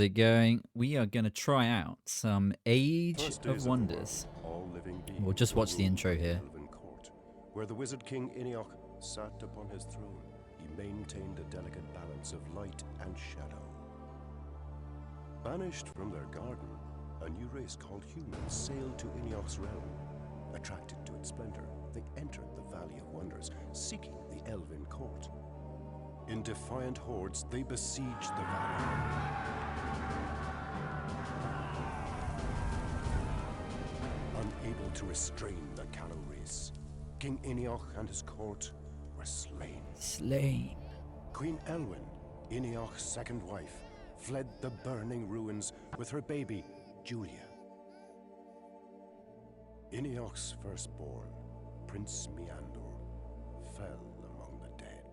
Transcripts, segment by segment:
How's it going? We are going to try out some Age of Wonders. We'll just watch the intro here. Court, where the wizard king Iniok sat upon his throne, he maintained a delicate balance of light and shadow. Banished from their garden, a new race called humans sailed to Iniok's realm. Attracted to its splendor, they entered the Valley of Wonders, seeking the elven court. In defiant hordes, they besieged the valley. Unable to restrain the callow race, King Iniok and his court were slain. Queen Elwyn, Iniok's second wife, fled the burning ruins with her baby, Julia. Iniok's firstborn, Prince Meandor, fell among the dead.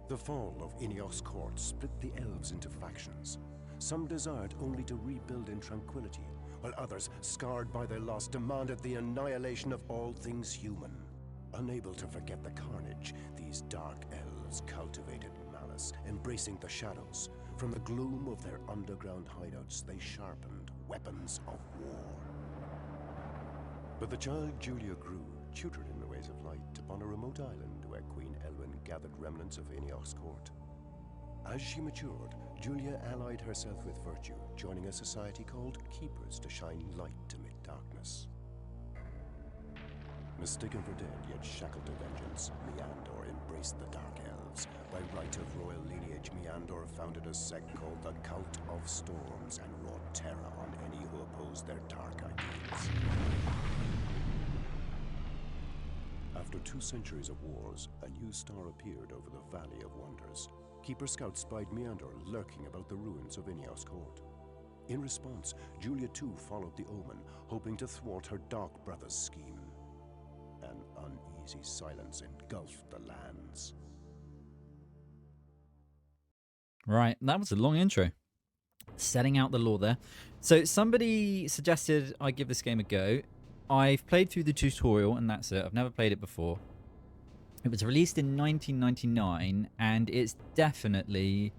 The fall of Iniok's court split the elves into factions. Some desired only to rebuild in tranquility, while others, scarred by their loss, demanded the annihilation of all things human. Unable to forget the carnage, these dark elves cultivated malice, embracing the shadows. From the gloom of their underground hideouts, they sharpened weapons of war. But the child Julia grew, tutored in the ways of light, upon a remote island where Queen Elwyn gathered remnants of Iniok's court. As she matured, Julia allied herself with virtue, joining a society called Keepers to shine light amid darkness. Mistaken for dead, yet shackled to vengeance, Meandor embraced the Dark Elves. By right of royal lineage, Meandor founded a sect called the Cult of Storms and wrought terror on any who opposed their dark ideals. After 2 centuries of wars, a new star appeared over the Valley of Wonders. Keeper scouts spied Meandor lurking about the ruins of Iniok's court. In response, Julia too followed the omen, hoping to thwart her dark brother's scheme. An uneasy silence engulfed the lands. Right, that was a long intro. Setting out the lore there. So somebody suggested I give this game a go. I've played through the tutorial and that's it. I've never played it before. It was released in 1999 and it's definitely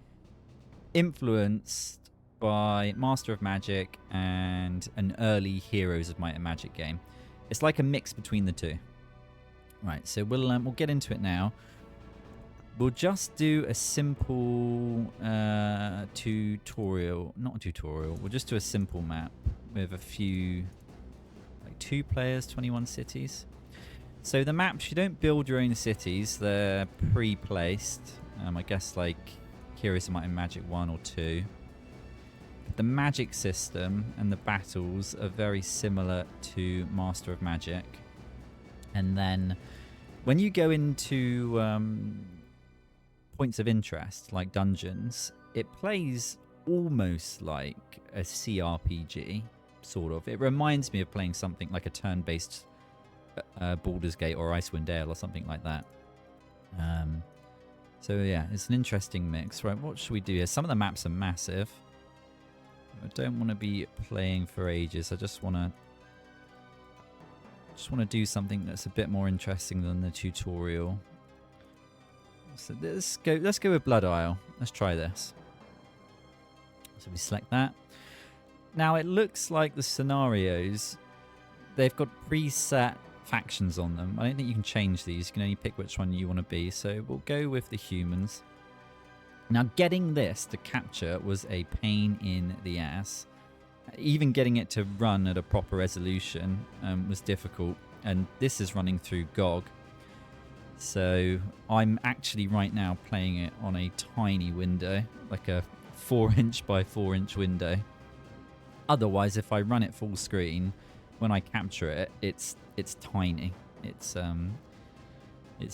influenced by Master of Magic and an early Heroes of Might and Magic game. It's like a mix between the two. Right, so we'll get into it now. We'll just do a simple tutorial. Not a tutorial. We'll just do a simple map with a few, like 2 players, 21 cities. So the maps, you don't build your own cities. They're pre-placed. I guess like Heroes of Might and Magic 1 or 2. But the magic system and the battles are very similar to Master of Magic. And then when you go into points of interest, like dungeons, it plays almost like a CRPG, sort of. It reminds me of playing something like a turn-based Baldur's Gate or Icewind Dale or something like that. So yeah, it's an interesting mix. Right, what should we do here? Some of the maps are massive. I don't want to be playing for ages. I just want to do something that's a bit more interesting than the tutorial. So let's go with Blood Isle. Let's try this. So we select that. Now it looks like the scenarios, they've got preset factions on them. I don't think you can change these. You can only pick which one you want to be. So we'll go with the humans. Now getting this to capture was a pain in the ass. Even getting it to run at a proper resolution was difficult. And this is running through GOG. So I'm actually right now playing it on a tiny window, like a 4" by 4" window. Otherwise, if I run it full screen, when I capture it, it's tiny. It's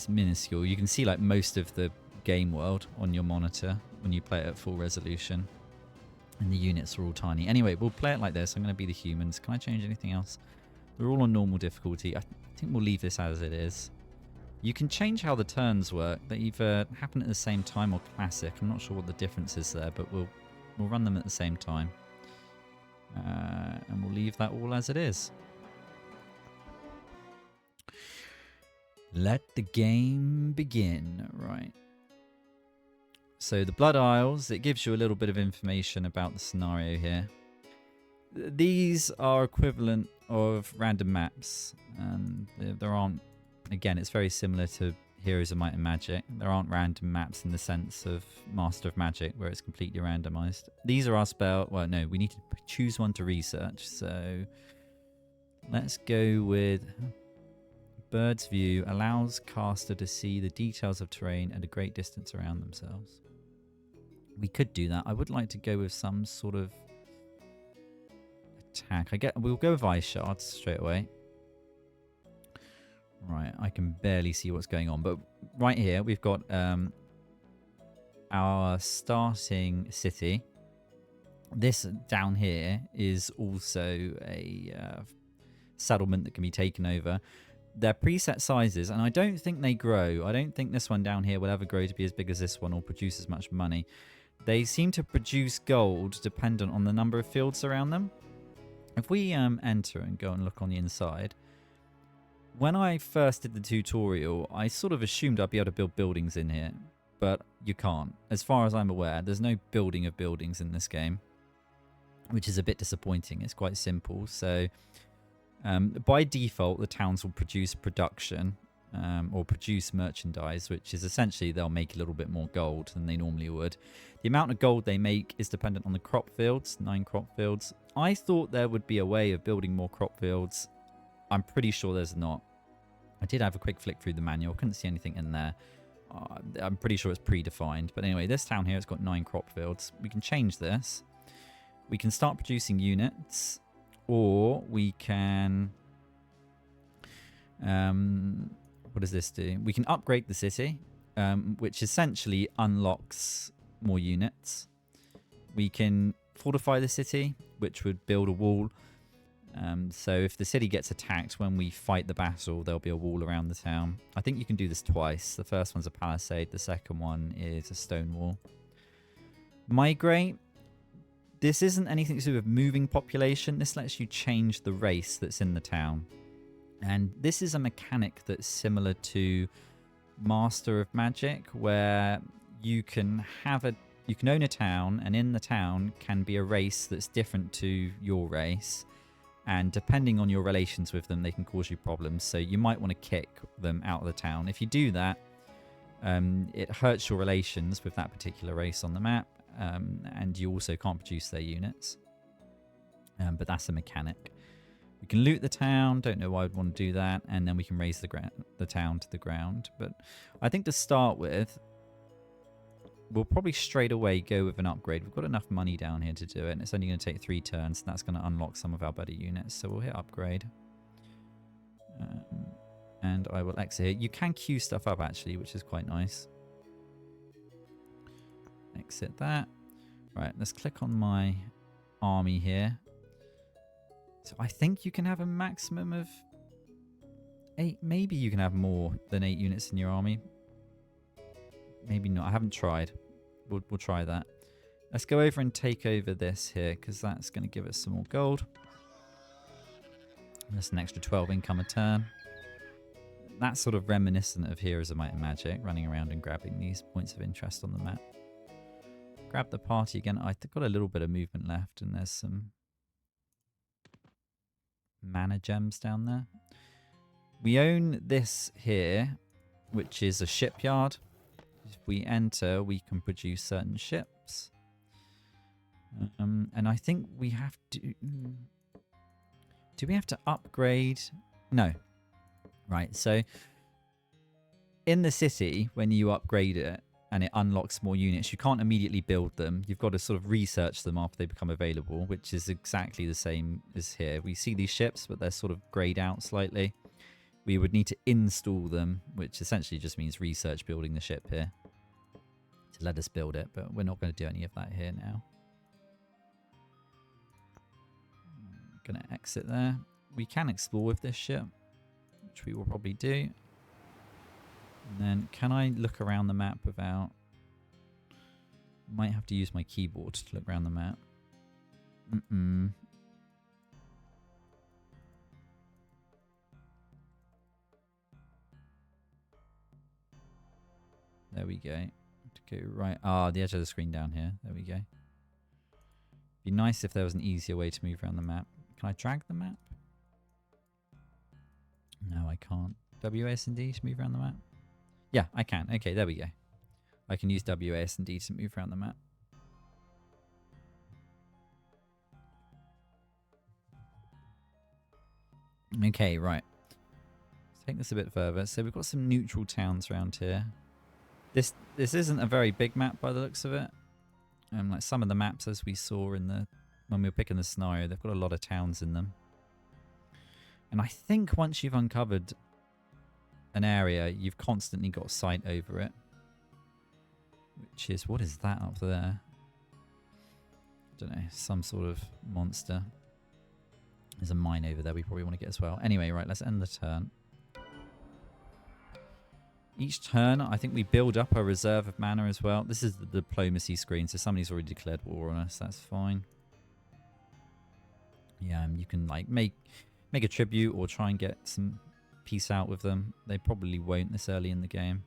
minuscule. You can see like most of the game world on your monitor when you play it at full resolution. And the units are all tiny. Anyway, we'll play it like this. I'm going to be the humans. Can I change anything else? They're all on normal difficulty. I think we'll leave this as it is. You can change how the turns work. They either happen at the same time or classic. I'm not sure what the difference is there, but we'll run them at the same time. And we'll leave that all as it is. Let the game begin. Right. So the Blood Isles, it gives you a little bit of information about the scenario here. These are equivalent of random maps. There aren't, again, it's very similar to Heroes of Might and Magic. There aren't random maps in the sense of Master of Magic where it's completely randomized. These are our spell. Well, no, we need to choose one to research. So let's go with Bird's View. Allows caster to see the details of terrain at a great distance around themselves. We could do that. I would like to go with some sort of attack. We'll go with Ice Shards straight away. Right, I can barely see what's going on, but right here we've got our starting city. This down here is also a settlement that can be taken over. They're preset sizes, and I don't think they grow. I don't think this one down here will ever grow to be as big as this one or produce as much money. They seem to produce gold dependent on the number of fields around them. If we enter and go and look on the inside, when I first did the tutorial, I sort of assumed I'd be able to build buildings in here, but you can't. As far as I'm aware, there's no building of buildings in this game, which is a bit disappointing. It's quite simple. So by default, the towns will produce production or produce merchandise, which is essentially they'll make a little bit more gold than they normally would. The amount of gold they make is dependent on the crop fields, 9 crop fields. I thought there would be a way of building more crop fields. I'm pretty sure there's not. I did have a quick flick through the manual. Couldn't see anything in there. I'm pretty sure it's predefined. But anyway, this town here has got 9 crop fields. We can change this. We can start producing units. Or we can... what does this do? We can upgrade the city, which essentially unlocks more units. We can fortify the city, which would build a wall. So if the city gets attacked when we fight the battle, there'll be a wall around the town. I think you can do this twice. The first one's a palisade. The second one is a stone wall. Migrate. This isn't anything to do with moving population. This lets you change the race that's in the town. And this is a mechanic that's similar to Master of Magic, where you can own a town, and in the town can be a race that's different to your race. And depending on your relations with them, they can cause you problems. So you might want to kick them out of the town. If you do that, it hurts your relations with that particular race on the map. And you also can't produce their units. But that's a mechanic. We can loot the town. Don't know why I'd want to do that. And then we can raise the town to the ground. But I think to start with, we'll probably straight away go with an upgrade. We've got enough money down here to do it. And it's only going to take 3 turns. And that's going to unlock some of our better units. So we'll hit upgrade. And I will exit here. You can queue stuff up, actually, which is quite nice. Exit that. Right, let's click on my army here. So I think you can have a maximum of 8. Maybe you can have more than 8 units in your army. Maybe not. I haven't tried. We'll try that. Let's go over and take over this here, because that's going to give us some more gold. That's an extra 12 income a turn. That's sort of reminiscent of Heroes of Might and Magic, running around and grabbing these points of interest on the map. Grab the party again. I've got a little bit of movement left, and there's some mana gems down there. We own this here, which is a shipyard. If we enter, we can produce certain ships. And I think we have to... Do we have to upgrade? No. Right, so in the city, when you upgrade it and it unlocks more units, you can't immediately build them. You've got to sort of research them after they become available, which is exactly the same as here. We see these ships, but they're sort of grayed out slightly. We would need to install them, which essentially just means research building the ship here to let us build it, but we're not going to do any of that here now. I'm going to exit there. We can explore with this ship, which we will probably do. And then, can I look around the map without... Might have to use my keyboard to look around the map. There we go. To go right. Ah, the edge of the screen down here. There we go. Be nice if there was an easier way to move around the map. Can I drag the map? No, I can't. WAS and D to move around the map? Yeah, I can. Okay, there we go. I can use WAS and D to move around the map. Okay, right. Let's take this a bit further. So we've got some neutral towns around here. This isn't a very big map by the looks of it. Like some of the maps as we saw in the when we were picking the scenario, they've got a lot of towns in them. And I think once you've uncovered an area, you've constantly got sight over it. Which is, what is that up there? I don't know, some sort of monster. There's a mine over there we probably want to get as well. Anyway, right, let's end the turn. Each turn, I think we build up a reserve of mana as well. This is the diplomacy screen, so somebody's already declared war on us. That's fine. Yeah, you can like make a tribute or try and get some peace out with them. They probably won't this early in the game.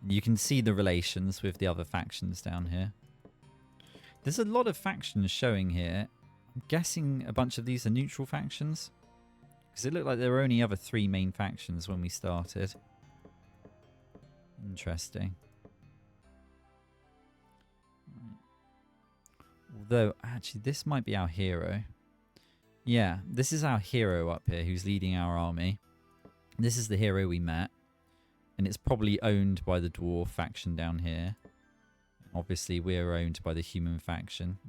You can see the relations with the other factions down here. There's a lot of factions showing here. I'm guessing a bunch of these are neutral factions. Because it looked like there were only other 3 main factions when we started. Interesting. Although, actually, this might be our hero. Yeah, this is our hero up here who's leading our army. This is the hero we met. And it's probably owned by the dwarf faction down here. Obviously, we're owned by the human faction,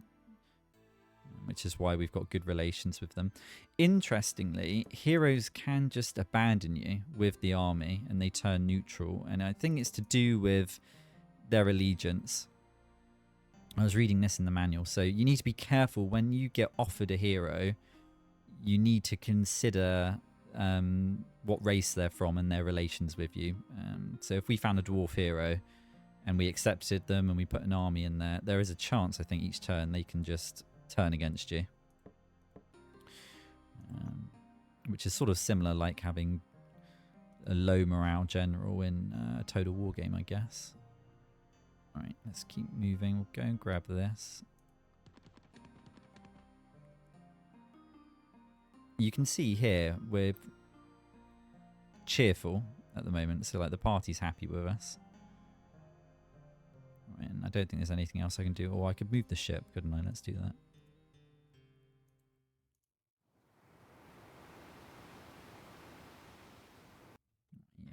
which is why we've got good relations with them. Interestingly, heroes can just abandon you with the army and they turn neutral. And I think it's to do with their allegiance. I was reading this in the manual. So you need to be careful when you get offered a hero. You need to consider what race they're from and their relations with you. So if we found a dwarf hero and we accepted them and we put an army in there, there is a chance, I think, each turn they can just turn against you. Which is sort of similar like having a low morale general in a Total War game, I guess. Alright, let's keep moving. We'll go and grab this. You can see here we're cheerful at the moment, so like the party's happy with us. Right, and I don't think there's anything else I can do. Or I could move the ship, couldn't I? Let's do that.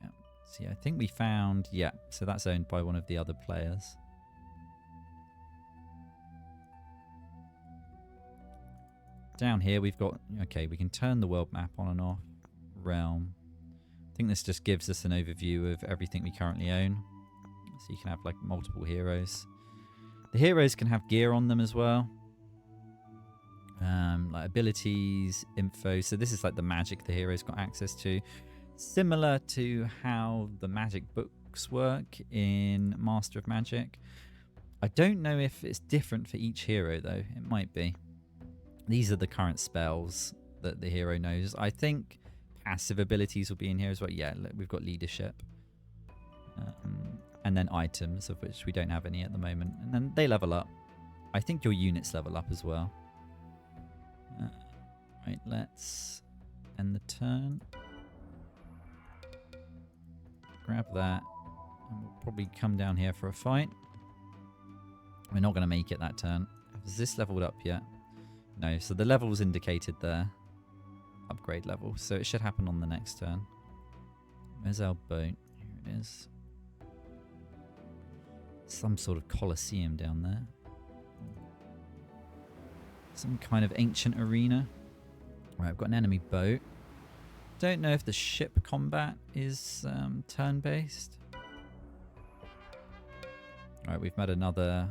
Yeah. See, I think we found... Yeah, so that's owned by one of the other players. Down here we've got... Okay, we can turn the world map on and off. Realm. I think this just gives us an overview of everything we currently own. So you can have like multiple heroes. The heroes can have gear on them as well. Like abilities, info. So this is like the magic the heroes got access to. Similar to how the magic books work in Master of Magic. I don't know if it's different for each hero though. It might be. These are the current spells that the hero knows. I think passive abilities will be in here as well. Yeah, look, we've got leadership. And then items, of which we don't have any at the moment. And then they level up. I think your units level up as well. Right, let's end the turn. Grab that. And we'll probably come down here for a fight. We're not going to make it that turn. Has this leveled up yet? No, so the level's indicated there. Upgrade level. So it should happen on the next turn. Where's our boat? Here it is. Some sort of coliseum down there. Some kind of ancient arena. Right, I've got an enemy boat. Don't know if the ship combat is turn-based. Alright, we've met another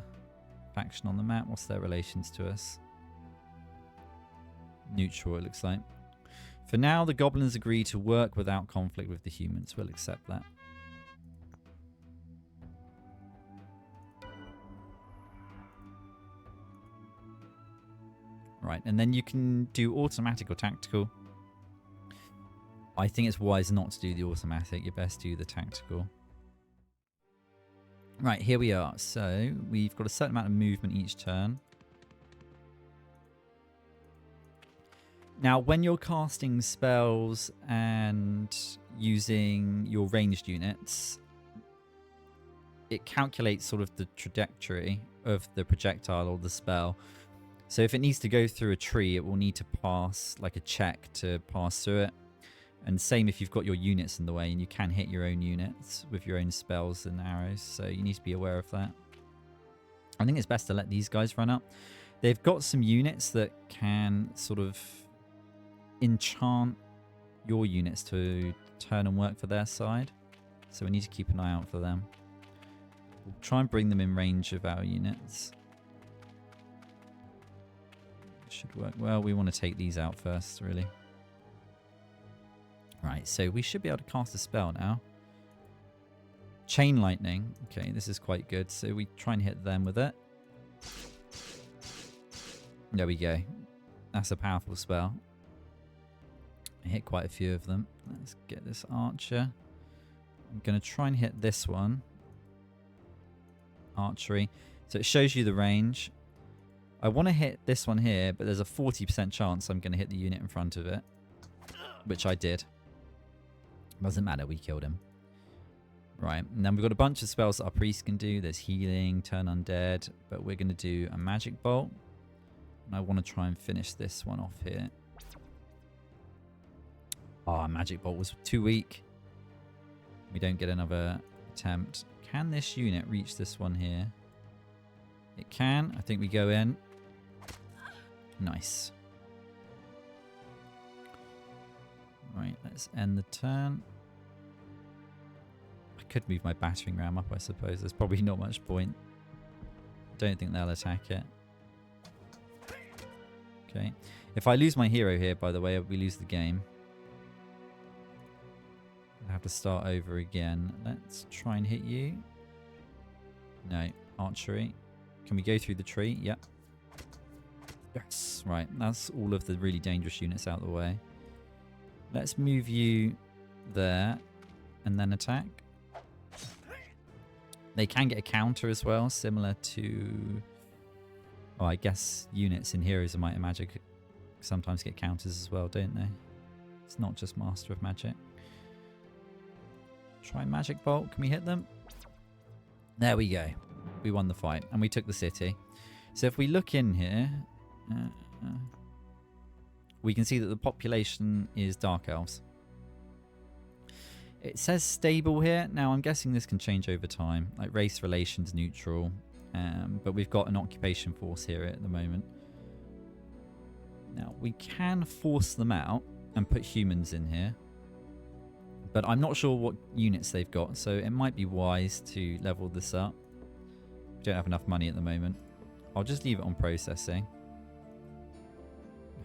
faction on the map. What's their relations to us? Neutral, it looks like. For now, the goblins agree to work without conflict with the humans. We'll accept that. Right, and then you can do automatic or tactical. I think it's wise not to do the automatic. You best do the tactical. Right, here we are. So we've got a certain amount of movement each turn. Now, when you're casting spells and using your ranged units, it calculates sort of the trajectory of the projectile or the spell. So if it needs to go through a tree, it will need to pass like a check to pass through it. And same if you've got your units in the way, and you can hit your own units with your own spells and arrows. So you need to be aware of that. I think it's best to let these guys run up. They've got some units that can sort of enchant your units to turn and work for their side. So we need to keep an eye out for them. We'll try and bring them in range of our units. Should work well. We want to take these out first, really. Right, so we should be able to cast a spell now. Chain lightning. Okay, this is quite good. So we try and hit them with it. There we go. That's a powerful spell. I hit quite a few of them. Let's get this archer. I'm going to try and hit this one. Archery. So it shows you the range. I want to hit this one here, but there's a 40% chance I'm going to hit the unit in front of it. Which I did. Doesn't matter, we killed him. Right, and then we've got a bunch of spells that our priest can do. There's healing, turn undead, but we're going to do a magic bolt. And I want to try and finish this one off here. Ah, magic bolt was too weak. We don't get another attempt. Can this unit reach this one here? It can. I think we go in. Nice. Right, let's end the turn. I could move my battering ram up, I suppose. There's probably not much point. Don't think they'll attack it. Okay. If I lose my hero here, by the way, we lose the game. I'll have to start over again. Let's try and hit you. No. Archery. Can we go through the tree? Yep. Yes. Right. That's all of the really dangerous units out of the way. Let's move you there and then attack. They can get a counter as well, similar to... Oh, I guess units in Heroes of Might and Magic sometimes get counters as well, don't they? It's not just Master of Magic. Try Magic Bolt. Can we hit them? There we go. We won the fight and we took the city. So if we look in here... we can see that the population is Dark Elves. It says stable here. Now, I'm guessing this can change over time. Like race relations neutral. But we've got an occupation force here at the moment. Now, we can force them out and put humans in here. But I'm not sure what units they've got. So it might be wise to level this up. We don't have enough money at the moment. I'll just leave it on processing.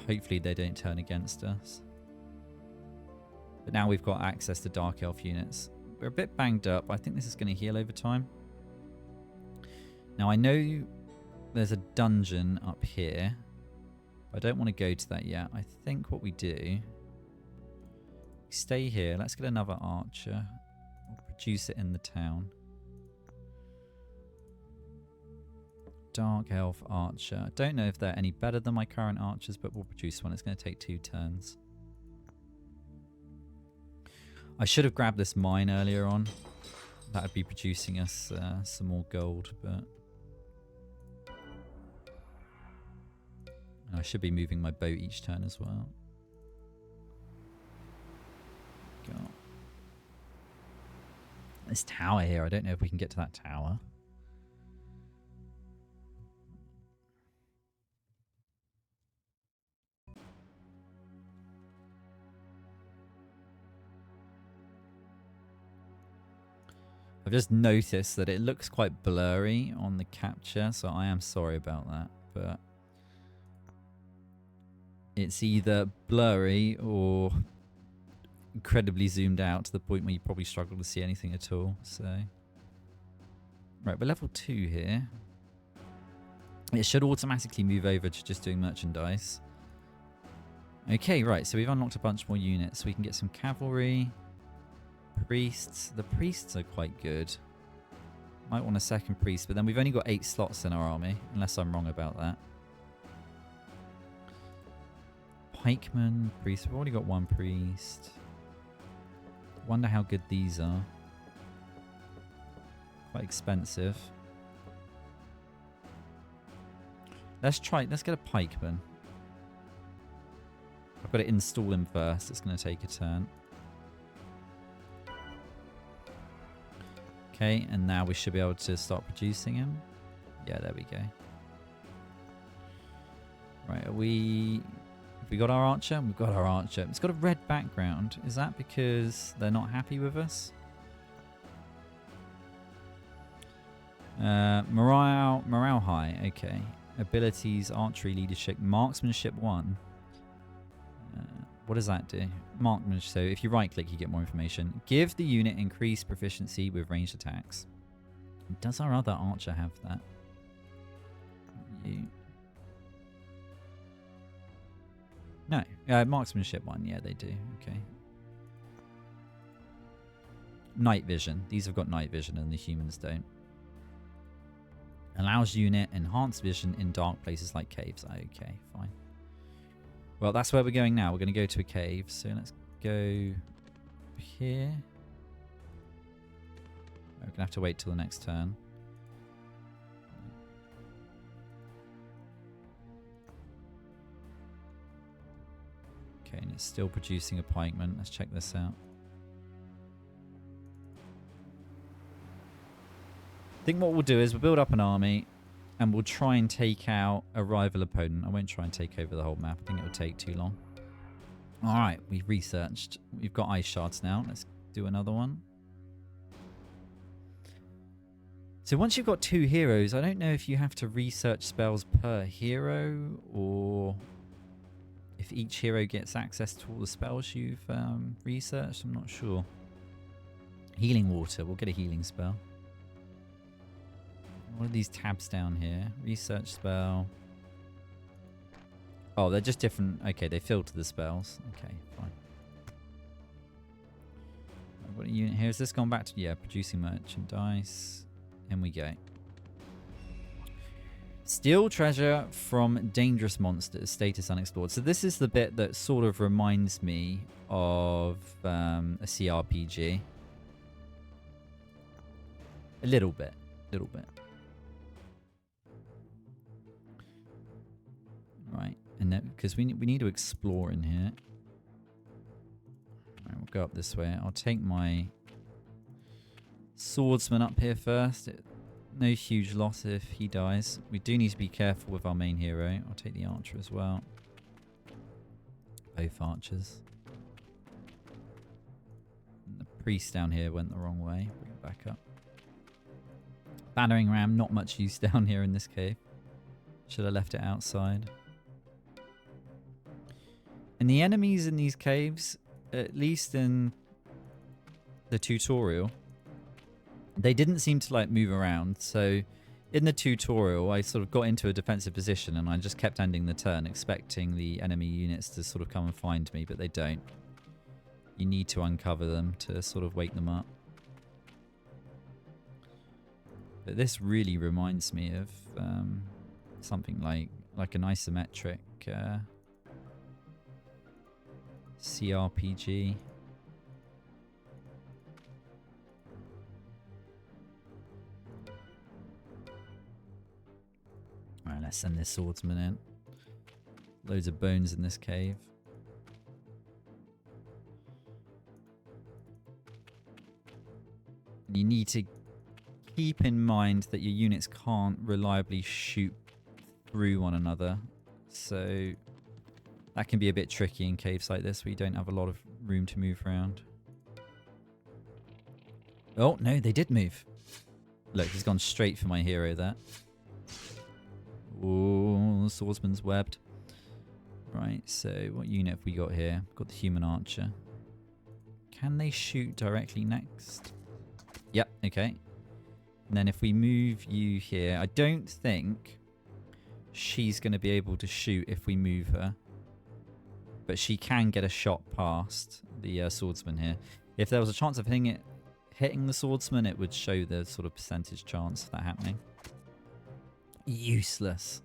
Hopefully they don't turn against us. But now we've got access to Dark Elf units. We're a bit banged up. I think this is going to heal over time. Now I know there's a dungeon up here. I don't want to go to that yet. I think what we do... we stay here. Let's get another archer. We'll produce it in the town. Dark Elf Archer. I don't know if they're any better than my current archers, but we'll produce one. It's going to take 2 turns. I should have grabbed this mine earlier on. That would be producing us some more gold, but... and I should be moving my boat each turn as well. Go. This tower here, I don't know if we can get to that tower. I've just noticed that it looks quite blurry on the capture, so I am sorry about that, but it's either blurry or incredibly zoomed out to the point where you probably struggle to see anything at all. So, right, we're level 2 here. It should automatically move over to just doing merchandise. Okay, right, so we've unlocked a bunch more units. We can get some cavalry, priests. The priests are quite good. Might want a second priest, but then we've only got 8 slots in our army, unless I'm wrong about that. Pikemen, priest. We've already got 1 priest. Wonder how good these are. Quite expensive. Let's get a pikeman. I've got to install him first. It's going to take a turn. Okay, and now we should be able to start producing him. Yeah, there we go. Right, have we got our archer? We've got our archer. It's got a red background. Is that because they're not happy with us? Morale high. Okay. Abilities, archery, leadership, marksmanship 1. What does that do? Marksmanship. So if you right click, you get more information. Give the unit increased proficiency with ranged attacks. Does our other archer have that? No. Marksmanship 1. Yeah, they do. Okay. Night vision. These have got night vision and the humans don't. Allows unit enhanced vision in dark places like caves. Okay, fine. Well, that's where we're going now. We're going to go to a cave. So let's go here. We're going to have to wait till the next turn. Okay, and it's still producing a pikeman. Let's check this out. I think what we'll do is we'll build up an army and we'll try and take out a rival opponent. I won't try and take over the whole map. I think it would take too long. All right, we've researched. We've got ice shards now. Let's do another one. So once you've got 2 heroes, I don't know if you have to research spells per hero or if each hero gets access to all the spells you've researched. I'm not sure. Healing water. We'll get a healing spell. What are these tabs down here? Research spell. Oh, they're just different. Okay, they filter the spells. Okay, fine. What unit here? Has this gone back to... Yeah, producing merchandise. In we go. Steal treasure from dangerous monsters. Status unexplored. So this is the bit that sort of reminds me of a CRPG. A little bit. Little bit. Right, and then because we need to explore in here. Right, we'll go up this way. I'll take my swordsman up here first. No huge loss if he dies. We do need to be careful with our main hero. I'll take the archer as well. Both archers. And the priest down here went the wrong way. Bring it back up. Battering ram, not much use down here in this cave. Should have left it outside. And the enemies in these caves, at least in the tutorial, they didn't seem to like move around. So in the tutorial, I sort of got into a defensive position and I just kept ending the turn, expecting the enemy units to sort of come and find me, but they don't. You need to uncover them to sort of wake them up. But this really reminds me of something like an isometric CRPG. Alright, let's send this swordsman in. Loads of bones in this cave. You need to keep in mind that your units can't reliably shoot through one another. So that can be a bit tricky in caves like this where you don't have a lot of room to move around. Oh, no, they did move. Look, he's gone straight for my hero there. Oh, the swordsman's webbed. Right, so what unit have we got here? We've got the human archer. Can they shoot directly next? Yep, okay. And then if we move you here, I don't think she's going to be able to shoot if we move her. but she can get a shot past the swordsman here. If there was a chance of hitting the swordsman, it would show the sort of percentage chance of that happening. Useless.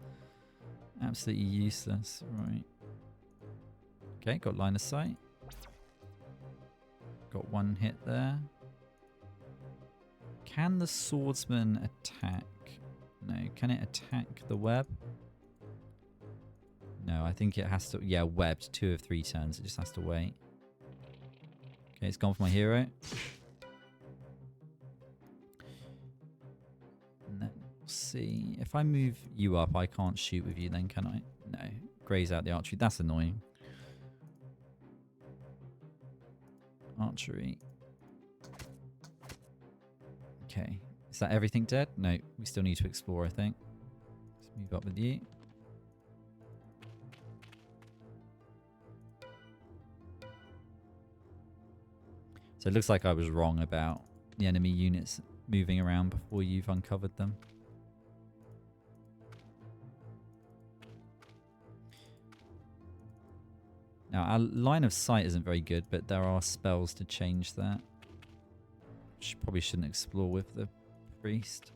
Absolutely useless. Right. Okay, got line of sight. Got one hit there. Can the swordsman attack? No. Can it attack the web? No, I think it has to... Yeah, webbed. 2 of 3 turns. It just has to wait. Okay, it's gone for my hero. And then we'll see. If I move you up, I can't shoot with you then, can I? No. Graze out the archery. That's annoying. Archery. Okay. Is that everything dead? No. We still need to explore, I think. Let's move up with you. So it looks like I was wrong about the enemy units moving around before you've uncovered them. Now, our line of sight isn't very good, but there are spells to change that. Which probably shouldn't explore with the priest.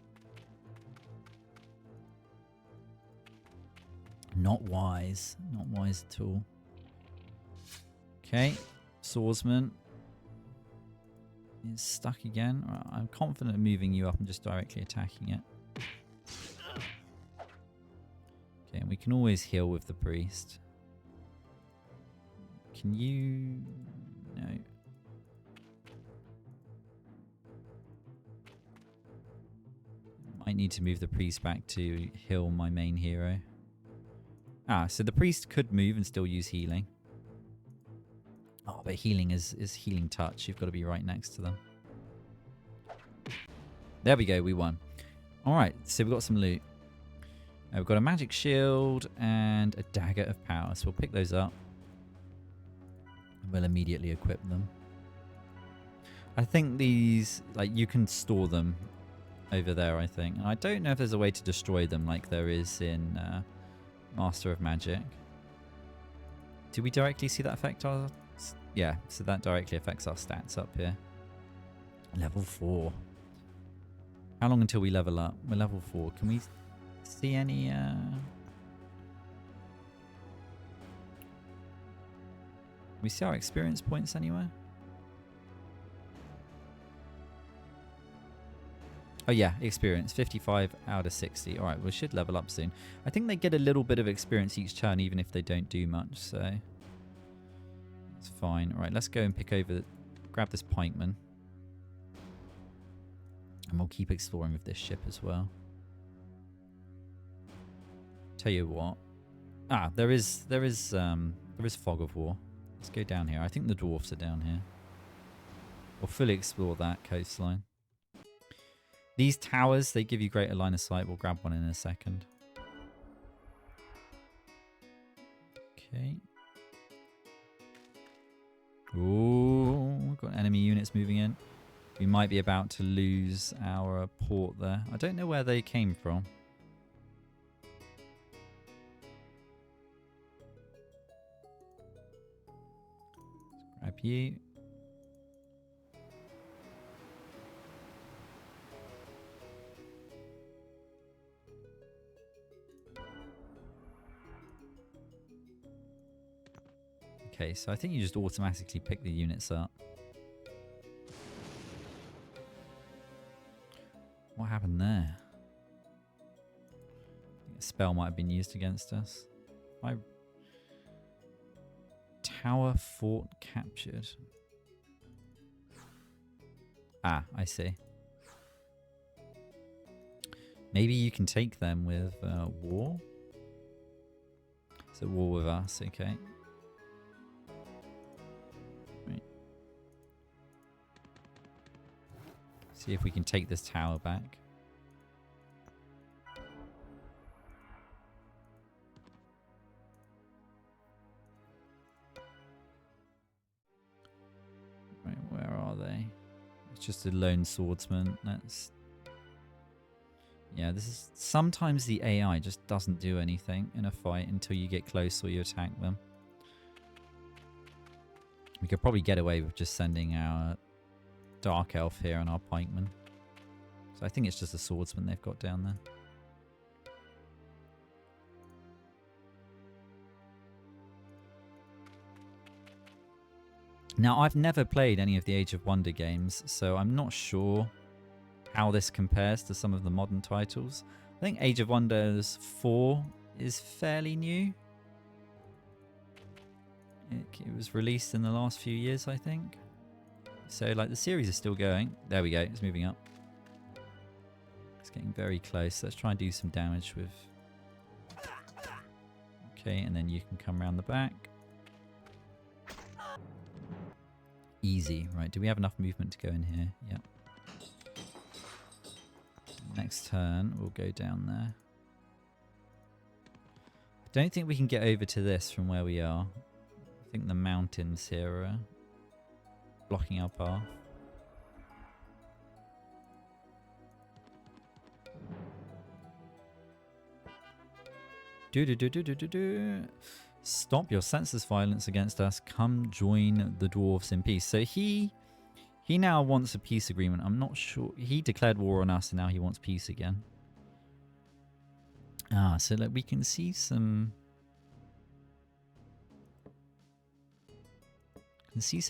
Not wise. Not wise at all. Okay, swordsman is stuck again. Right, I'm confident of moving you up and just directly attacking it. Okay, and we can always heal with the priest. Can you... No. Might need to move the priest back to heal my main hero. Ah, so the priest could move and still use healing. Oh, but healing is healing touch. You've got to be right next to them. There we go. We won. All right. So we've got some loot. We've got a magic shield and a dagger of power. So we'll pick those up. And we'll immediately equip them. I think these, like, you can store them over there, I think. And I don't know if there's a way to destroy them like there is in Master of Magic. Do we directly see that affect our... Yeah, so that directly affects our stats up here. Level 4. How long until we level up? We're level 4. Can we see any... we see our experience points anywhere? Oh yeah, experience. 55 out of 60. Alright, we should level up soon. I think they get a little bit of experience each turn, even if they don't do much, so... It's fine. Alright, let's go and pick over... Grab this pikeman. And we'll keep exploring with this ship as well. Tell you what. Ah, there is fog of war. Let's go down here. I think the dwarfs are down here. We'll fully explore that coastline. These towers, they give you greater line of sight. We'll grab one in a second. Okay. Ooh, we've got enemy units moving in. We might be about to lose our port there. I don't know where they came from. Let's grab you. Okay, so I think you just automatically pick the units up. What happened there? I think a spell might have been used against us. Tower fort captured. Ah, I see. Maybe you can take them with war? So war with us, okay. Right. See if we can take this tower back. Right, where are they? It's just a lone swordsman. That's... Yeah, this is... Sometimes the AI just doesn't do anything in a fight until you get close or you attack them. could probably get away with just sending our Dark Elf here and our Pikeman. So I think it's just a swordsman they've got down there. Now, I've never played any of the Age of Wonder games, so I'm not sure how this compares to some of the modern titles. I think Age of Wonders 4 is fairly new. It was released in the last few years, I think. So, like, the series is still going. There we go. It's moving up. It's getting very close. Let's try and do some damage with... Okay, and then you can come around the back. Easy. Right, do we have enough movement to go in here? Yep. Next turn, we'll go down there. I don't think we can get over to this from where we are. I think the mountains here are blocking our path. Stop your senseless violence against us. Come join the dwarves in peace. So he now wants a peace agreement. I'm not sure. He declared war on us and now he wants peace again. So like we can see some...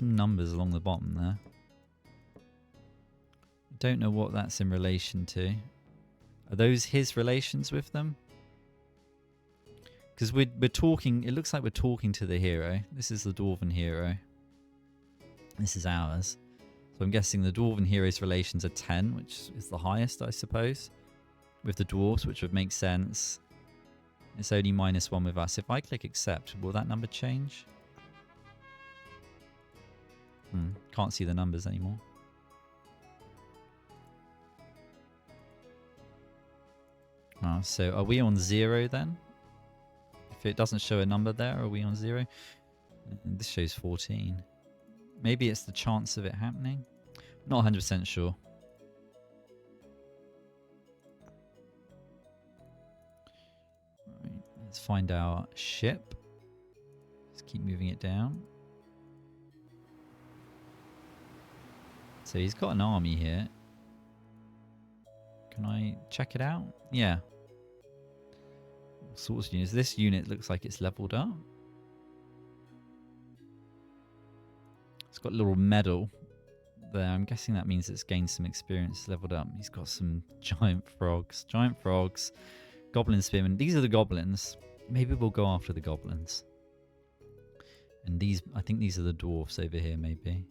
numbers along the bottom there. I don't know what that's in relation to. Are those his relations with them? Because we're talking, it looks like we're talking to the hero. This is the Dwarven hero. This is ours. So I'm guessing the Dwarven hero's relations are 10, which is the highest, I suppose. With the dwarves, which would make sense. It's only -1 with us. If I click accept, will that number change? Can't see the numbers anymore. So are we on 0 then? If it doesn't show a number there, are we on 0? And this shows 14. Maybe it's the chance of it happening. Not 100% sure. Right, let's find our ship. Let's keep moving it down. So he's got an army here. Can I check it out? Yeah. All sorts of units. This unit looks like it's leveled up. It's got a little medal there. I'm guessing that means it's gained some experience, leveled up. He's got some giant frogs. Giant frogs. Goblin spearmen. These are the goblins. Maybe we'll go after the goblins. And these, I think these are the dwarfs over here, maybe.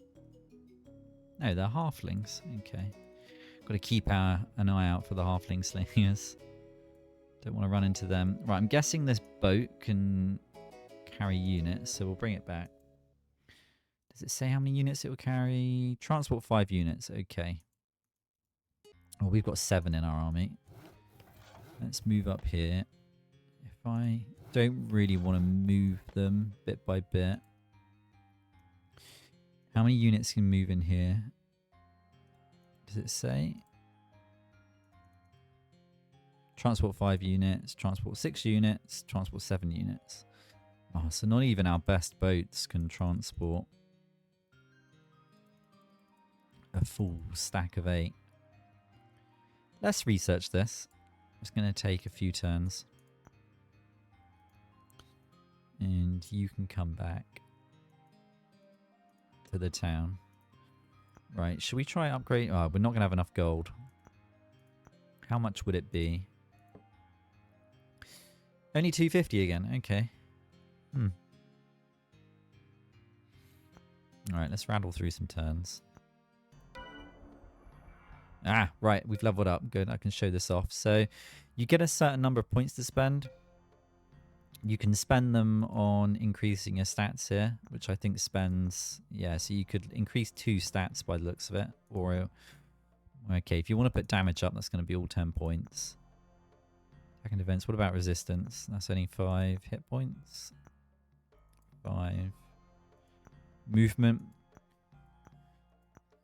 No, they're halflings. Okay. Got to keep an eye out for the halfling slingers. Don't want to run into them. Right, I'm guessing this boat can carry units, so we'll bring it back. Does it say how many units it will carry? Transport 5 units. Okay. Well, we've got 7 in our army. Let's move up here. If I don't really want to move them bit by bit. How many units can move in here? Does it say? Transport 5 units, transport 6 units, transport 7 units. Oh, so not even our best boats can transport a full stack of 8. Let's research this. It's going to take a few turns. And you can come back to the town. Right, should we try upgrade? Oh, we're not going to have enough gold. How much would it be? Only 250 again. Okay. Alright, let's rattle through some turns. Ah, right, we've leveled up. Good, I can show this off. So, you get a certain number of points to spend. You can spend them on increasing your stats here, which I think spends... Yeah, so you could increase 2 stats by the looks of it. Or... Okay, if you want to put damage up, that's going to be all 10 points. Second events. What about resistance? That's only 5 hit points. 5. Movement.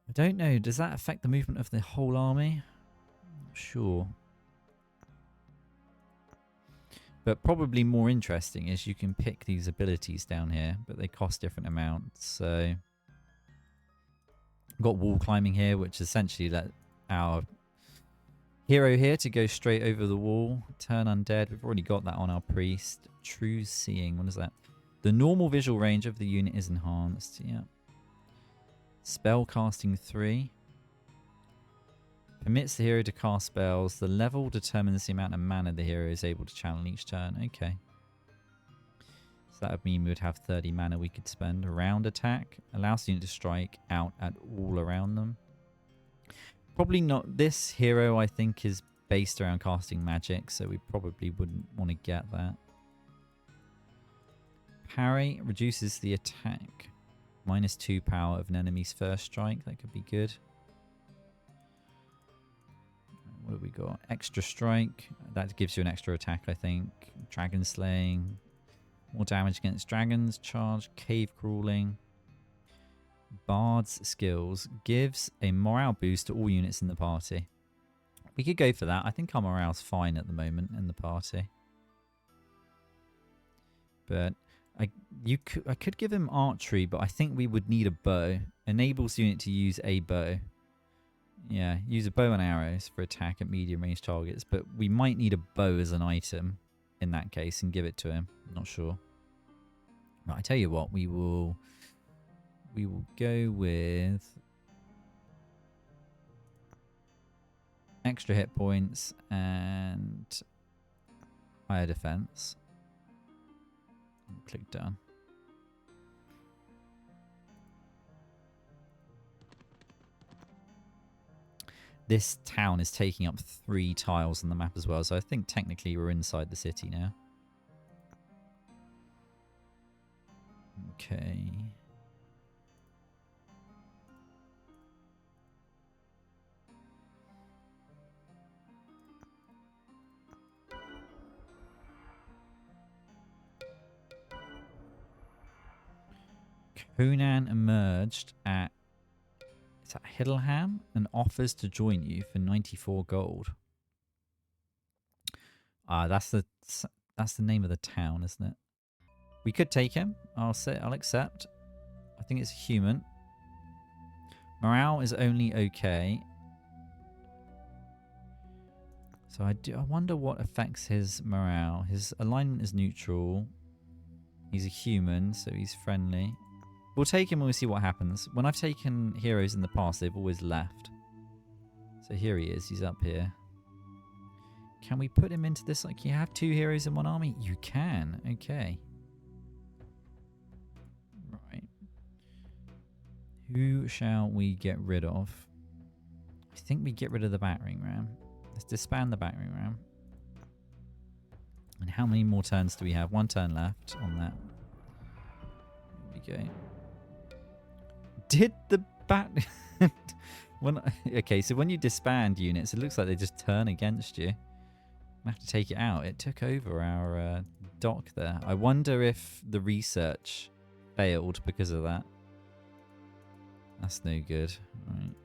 I don't know. Does that affect the movement of the whole army? Not sure. But probably more interesting is you can pick these abilities down here, but they cost different amounts. So We've got wall climbing here, which essentially let our hero here to go straight over the wall. Turn undead. We've already got that on our priest. True seeing. What is that? The normal visual range of the unit is enhanced. Yeah. Spell casting 3. Permits the hero to cast spells. The level determines the amount of mana the hero is able to channel each turn. Okay. So that would mean we would have 30 mana we could spend. Round attack. Allows the unit to strike out at all around them. Probably not. This hero, I think, is based around casting magic, so we probably wouldn't want to get that. Parry reduces the attack. -2 power of an enemy's first strike. That could be good. What have we got? Extra strike. That gives you an extra attack, I think. Dragon slaying. More damage against dragons. Charge. Cave crawling. Bard's skills. Gives a morale boost to all units in the party. We could go for that. I think our morale's fine at the moment in the party. But I could give him archery, but I think we would need a bow. Enables the unit to use a bow. Yeah, use a bow and arrows for attack at medium range targets, but we might need a bow as an item in that case and give it to him. Not sure. Right, I tell you what, we will go with extra hit points and higher defense. Click done. This town is taking up 3 tiles on the map as well, so I think technically we're inside the city now. Okay. Conan emerged at Hiddleham and offers to join you for 94 gold. That's the name of the town, isn't it? We could take him. I'll accept. I think it's human. Morale is only okay. So I wonder what affects his morale. His alignment is neutral. He's a human, so he's friendly. We'll take him and we'll see what happens. When I've taken heroes in the past, they've always left. So here he is. He's up here. Can we put him into this? Like, you have 2 heroes in one army? You can. Okay. Right. Who shall we get rid of? I think we get rid of the battering ram. Let's disband the battering ram. And how many more turns do we have? 1 turn left on that. Here we go. Did the okay, so when you disband units, it looks like they just turn against you. I have to take it out. It took over our dock there. I wonder if the research failed because of that. That's no good. Right.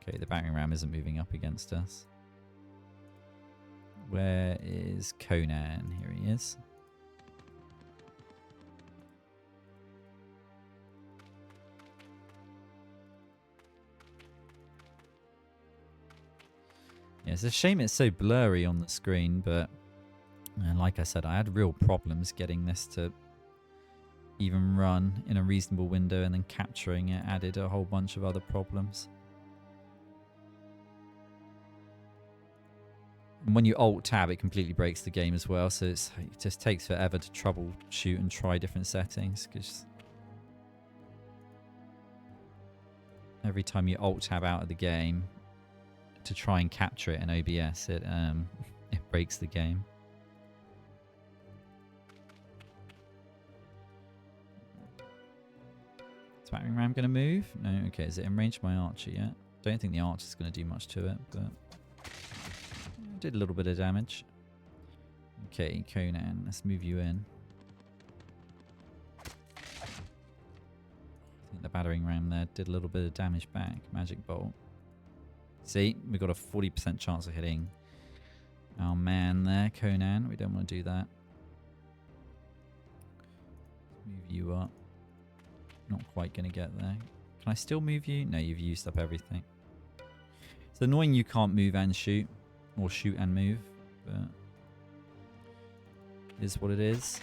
Okay, the battering ram isn't moving up against us. Where is Conan? Here he is. Yeah, it's a shame it's so blurry on the screen, but like I said, I had real problems getting this to even run in a reasonable window, and then capturing it added a whole bunch of other problems. And when you Alt-Tab, it completely breaks the game as well, so it just takes forever to troubleshoot and try different settings, because every time you Alt-Tab out of the game to try and capture it in OBS, it breaks the game. Is battering ram going to move? No. Okay, is it in range of my archer yet? Don't think the archer's going to do much to it, but did a little bit of damage. Okay, Conan, let's move you in. I think the battering ram there did a little bit of damage back. Magic bolt. See, we've got a 40% chance of hitting our man there, Conan. We don't want to do that. Move you up. Not quite going to get there. Can I still move you? No, you've used up everything. It's annoying you can't move and shoot. Or shoot and move. But it is what it is.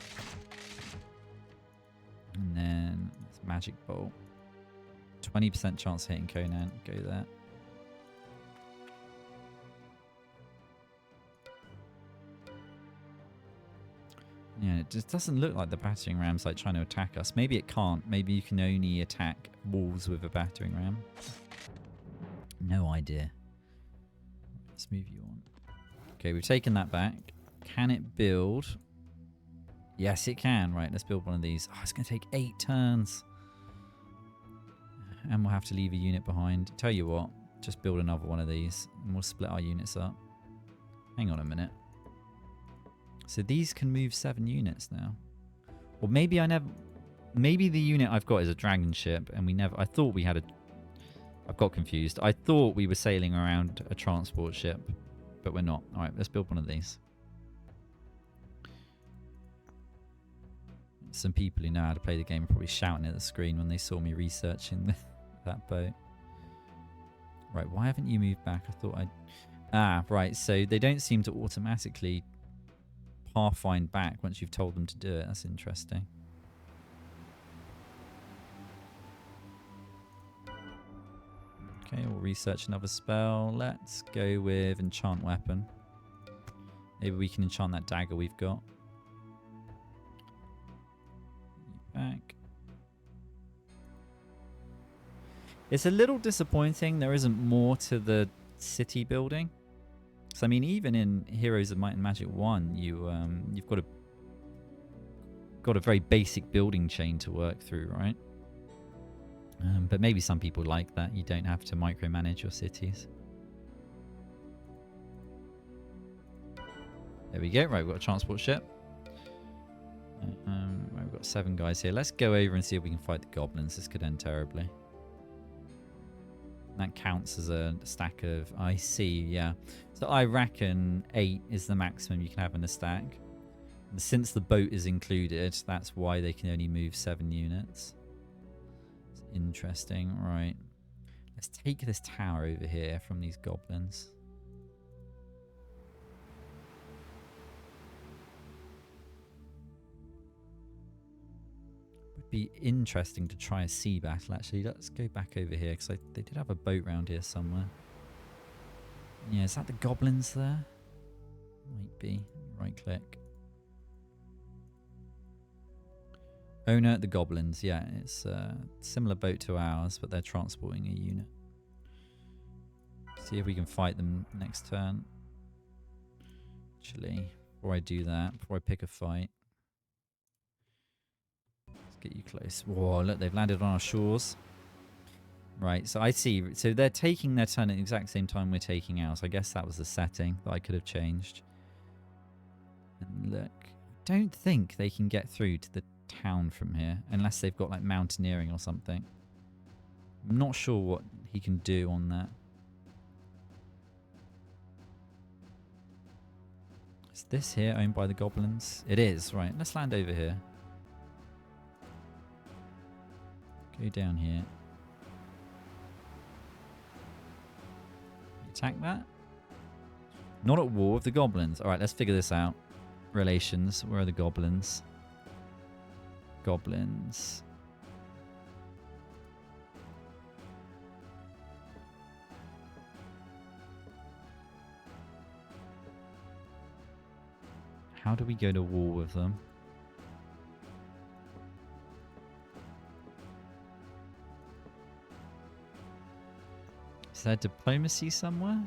And then it's magic bolt. 20% chance of hitting Conan. Go there. Yeah, it just doesn't look like the battering ram's like trying to attack us. Maybe it can't. Maybe you can only attack walls with a battering ram. No idea. Let's move you on. Okay, we've taken that back. Can it build? Yes, it can. Right, let's build one of these. Oh, it's going to take 8 turns. And we'll have to leave a unit behind. Tell you what, just build another one of these and we'll split our units up. Hang on a minute. So these can move 7 units now. Or maybe I never... Maybe the unit I've got is a dragon ship and we never... I thought we had a... I've got confused. I thought we were sailing around a transport ship, but we're not. Alright, let's build one of these. Some people who know how to play the game are probably shouting at the screen when they saw me researching that boat. Right, why haven't you moved back? I thought I'd... Ah, right, so they don't seem to automatically pathfind back once you've told them to do it. That's interesting. Okay, we'll research another spell. Let's go with enchant weapon. Maybe we can enchant that dagger we've got. Back. It's a little disappointing there isn't more to the city building. So I mean, even in Heroes of Might and Magic 1, you've got a very basic building chain to work through, right? But maybe some people like that. You don't have to micromanage your cities. There we go. Right, we've got a transport ship. Right, we've got 7 guys here. Let's go over and see if we can fight the goblins. This could end terribly. That counts as a stack of... I see, yeah. So I reckon 8 is the maximum you can have in a stack. And since the boat is included, that's why they can only move 7 units. It's interesting. Right. Let's take this tower over here from these goblins. Be interesting to try a sea battle. Actually, let's go back over here because they did have a boat round here somewhere. Yeah, is that the goblins there? Might be. Right click. Owner the goblins. Yeah, it's a similar boat to ours, but they're transporting a unit. See if we can fight them next turn. Actually, before I do that, before I pick a fight. Get you close. Whoa, look, they've landed on our shores. Right, so I see. So they're taking their turn at the exact same time we're taking ours. I guess that was the setting that I could have changed. And look, I don't think they can get through to the town from here unless they've got like mountaineering or something. I'm not sure what he can do on that. Is this here owned by the goblins? It is. Right, let's land over here. Go down here. Attack that. Not at war with the goblins. Alright, let's figure this out. Relations. Where are the goblins? Goblins. How do we go to war with them? Is there diplomacy somewhere?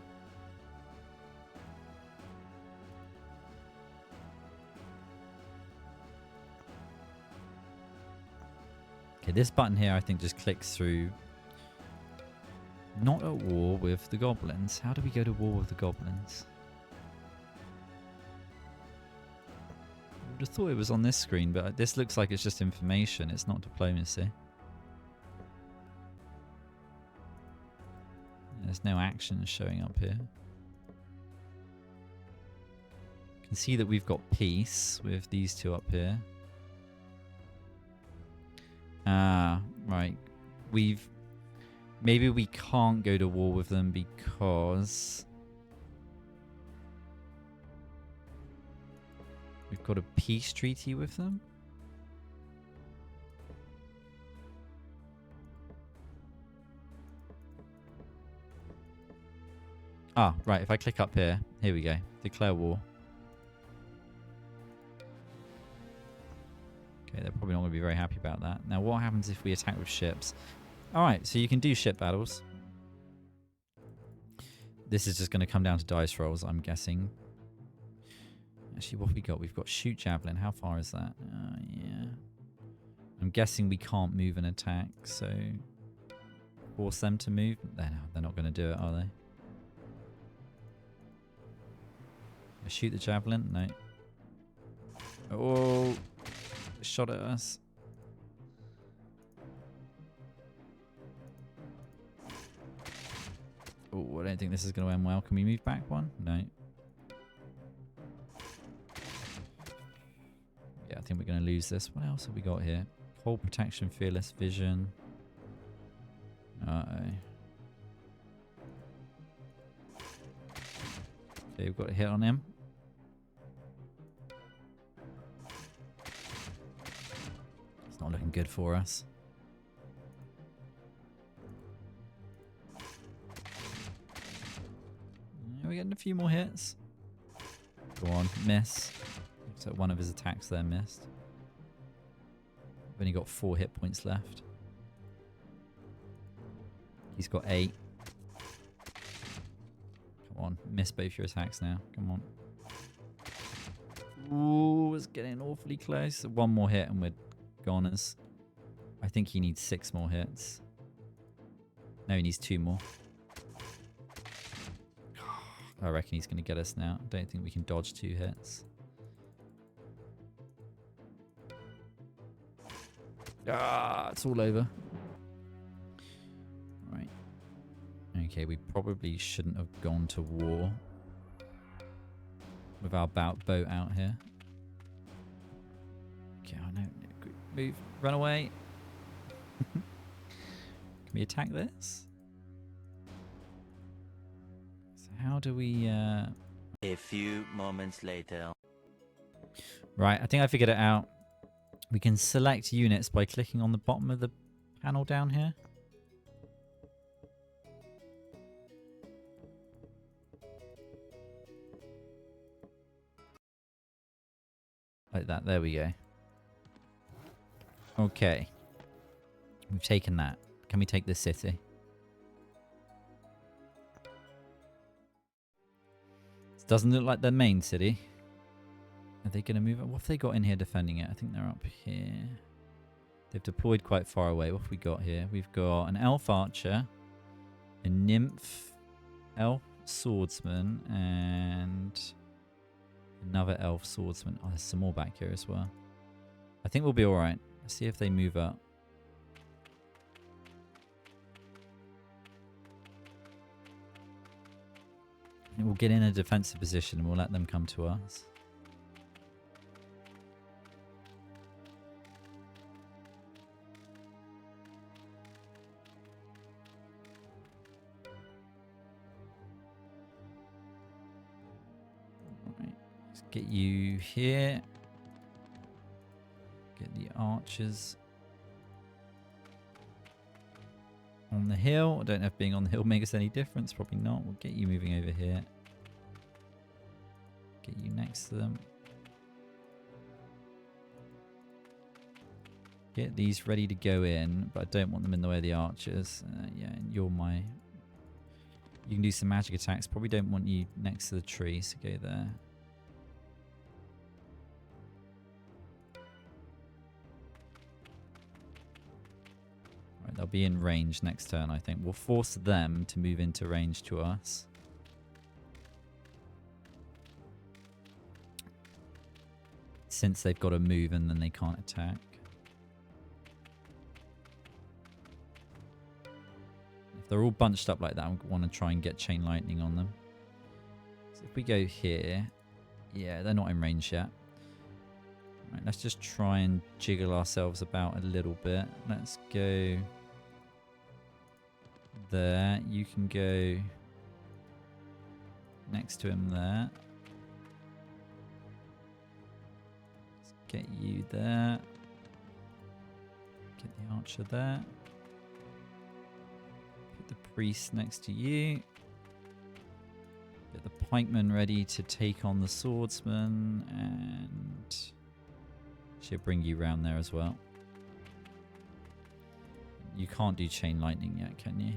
Okay, this button here I think just clicks through. Not at war with the goblins. How do we go to war with the goblins? I would have thought it was on this screen, but this looks like it's just information. It's not diplomacy. There's no action showing up here. You can see that we've got peace with these two up here. Ah, Right. Maybe we can't go to war with them because we've got a peace treaty with them. Ah, right. If I click up here, here we go. Declare war. Okay, they're probably not going to be very happy about that. Now, what happens if we attack with ships? Alright, so you can do ship battles. This is just going to come down to dice rolls, I'm guessing. Actually, what have we got? We've got shoot javelin. How far is that? Yeah. I'm guessing we can't move and attack, so force them to move. They're not going to do it, are they? Shoot the javelin? No. Oh, shot at us. Oh, I don't think this is going to end well. Can we move back one? No. Yeah, I think we're going to lose this. What else have we got here? Cold protection, fearless vision. Uh-oh. Okay, we've got a hit on him. It's not looking good for us. We're getting a few more hits. Go on, miss. So one of his attacks there missed. We've only got 4 hit points left. He's got 8. Come on, miss both your attacks now. Come on. Ooh, it's getting awfully close. One more hit and we're goners. I think he needs 6 more hits. No, he needs 2 more. I reckon he's going to get us now. I don't think we can dodge 2 hits. Ah, it's all over. Right. Okay, we probably shouldn't have gone to war with our boat out here. Okay, I know. Move. Run away. Can we attack this? So how do we... A few moments later. Right, I think I figured it out. We can select units by clicking on the bottom of the panel down here. Like that. There we go. Okay. We've taken that. Can we take this city? This doesn't look like their main city. Are they going to move it? What have they got in here defending it? I think they're up here. They've deployed quite far away. What have we got here? We've got an elf archer, a nymph, elf swordsman, and another elf swordsman. Oh, there's some more back here as well. I think we'll be alright. Let's see if they move up. And we'll get in a defensive position and we'll let them come to us. Get you here. Get the archers on the hill. I don't know if being on the hill makes any difference. Probably not. We'll get you moving over here. Get you next to them. Get these ready to go in, but I don't want them in the way of the archers. Yeah, and you're my... You can do some magic attacks. Probably don't want you next to the tree, so go there. They'll be in range next turn, I think. We'll force them to move into range to us. Since they've got to move and then they can't attack. If they're all bunched up like that, I want to try and get chain lightning on them. So if we go here... Yeah, they're not in range yet. Right, let's just try and jiggle ourselves about a little bit. Let's go there. You can go next to him there. Let's get you there. Get the archer there. Put the priest next to you. Get the pikeman ready to take on the swordsman, and she'll bring you round there as well. You can't do chain lightning yet, can you?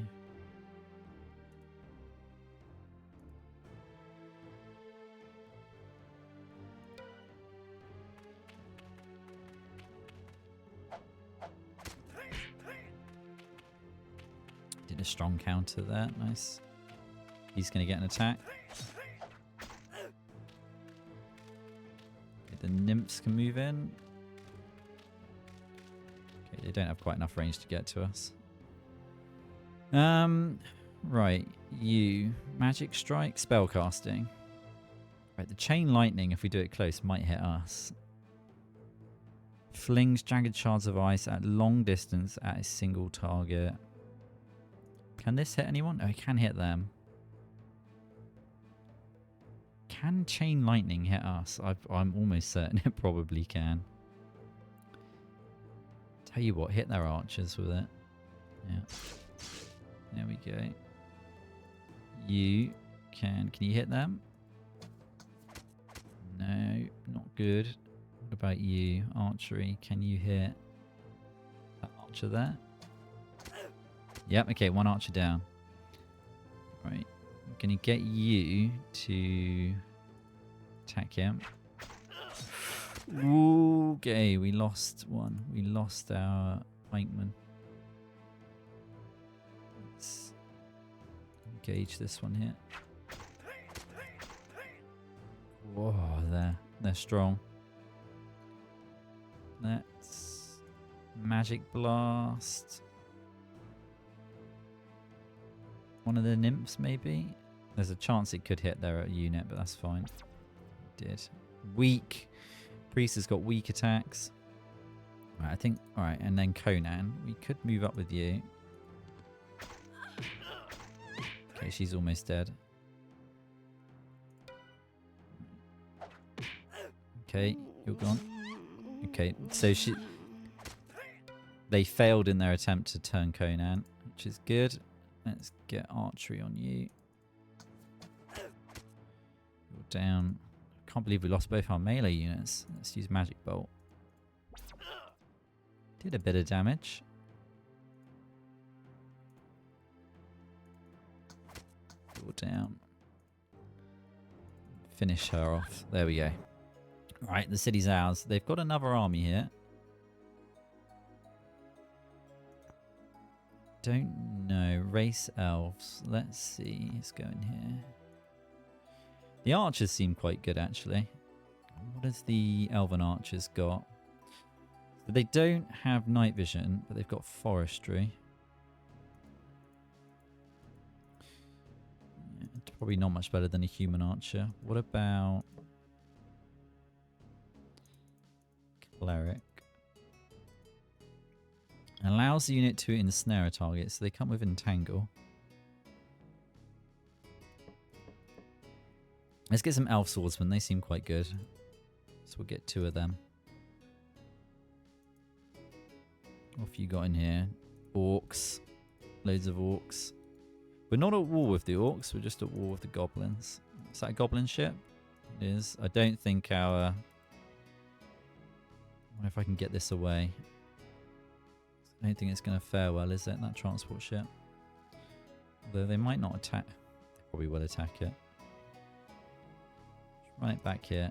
Did a strong counter there. Nice. He's going to get an attack. Okay, the nymphs can move in. Okay, they don't have quite enough range to get to us. Right. You. Magic strike, spell casting. Right, the chain lightning, if we do it close, might hit us. Flings jagged shards of ice at long distance at a single target. Can this hit anyone? Oh, it can hit them. Can chain lightning hit us? I'm almost certain it probably can. Tell you what, hit their archers with it. Yeah. There we go. You can you hit them? No, not good. What about you? Archery, can you hit that archer there? Yep, okay, one archer down. Right. I'm gonna get you to attack him. Okay, we lost one. We lost our pikeman. Let's engage this one here. Whoa, they're strong. Let's magic blast. One of the nymphs, maybe? There's a chance it could hit their unit, but that's fine. It did. Weak. Priest has got weak attacks. Right, I think... Alright, and then Conan. We could move up with you. Okay, she's almost dead. Okay, you're gone. Okay, so they failed in their attempt to turn Conan, which is good. Let's get archery on you. You're down. Can't believe we lost both our melee units. Let's use magic bolt. Did a bit of damage. You're down. Finish her off. There we go. Right, the city's ours. They've got another army here. Don't know. Race elves. Let's see. Let's go in here. The archers seem quite good, actually. What has the elven archers got? So they don't have night vision, but they've got forestry. Yeah, it's probably not much better than a human archer. What about cleric? Allows the unit to ensnare a target, so they come with entangle. Let's get some elf swordsmen. They seem quite good. So we'll get 2 of them. What have you got in here? Orcs. Loads of orcs. We're not at war with the orcs. We're just at war with the goblins. Is that a goblin ship? It is. I don't think our... I wonder if I can get this away. I don't think it's going to fare well, is it? That transport ship. Although they might not attack. They probably will attack it. Right back here.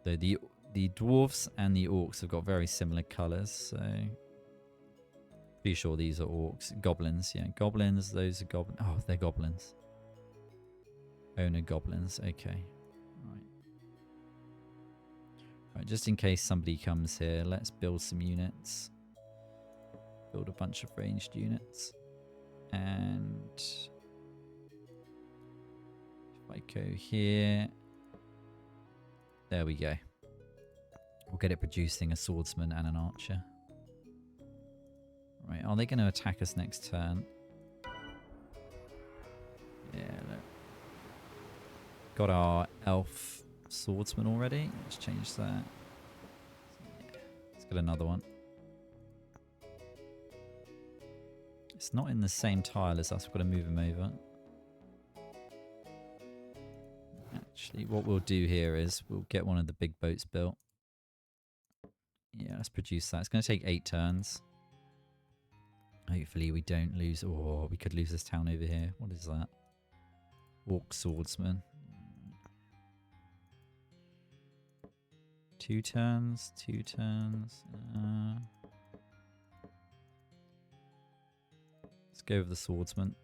So the dwarves and the orcs have got very similar colours, so pretty sure these are orcs. Goblins, yeah. Goblins, those are goblins. Oh, they're goblins. Owner goblins, okay. Right, just in case somebody comes here, let's build some units. Build a bunch of ranged units. And if I go here. There we go. We'll get it producing a swordsman and an archer. Right, are they going to attack us next turn? Yeah, look. Got our elf swordsman already. Let's change that. Yeah, let's get another one. It's not in the same tile as us. We've got to move him over. Actually, what we'll do here is we'll get one of the big boats built. Yeah, let's produce that. It's going to take 8 turns. Hopefully we don't lose... Oh, we could lose this town over here. What is that? Orc swordsman. 2 turns. 2 turns. Let's go with the swordsman.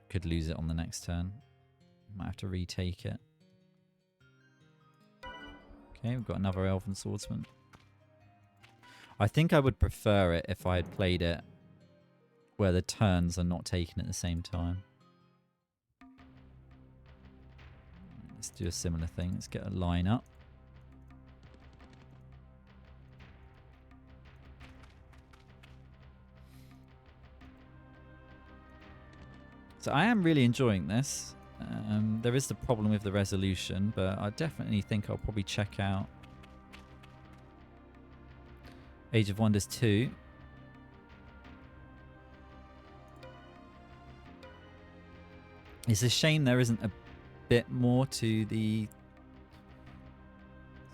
Could lose it on the next turn. Might have to retake it. Okay, we've got another elven swordsman. I think I would prefer it if I had played it where the turns are not taken at the same time. Let's do a similar thing. Let's get a line up. So I am really enjoying this. There is the problem with the resolution, but I definitely think I'll probably check out Age of Wonders 2. It's a shame there isn't a bit more to the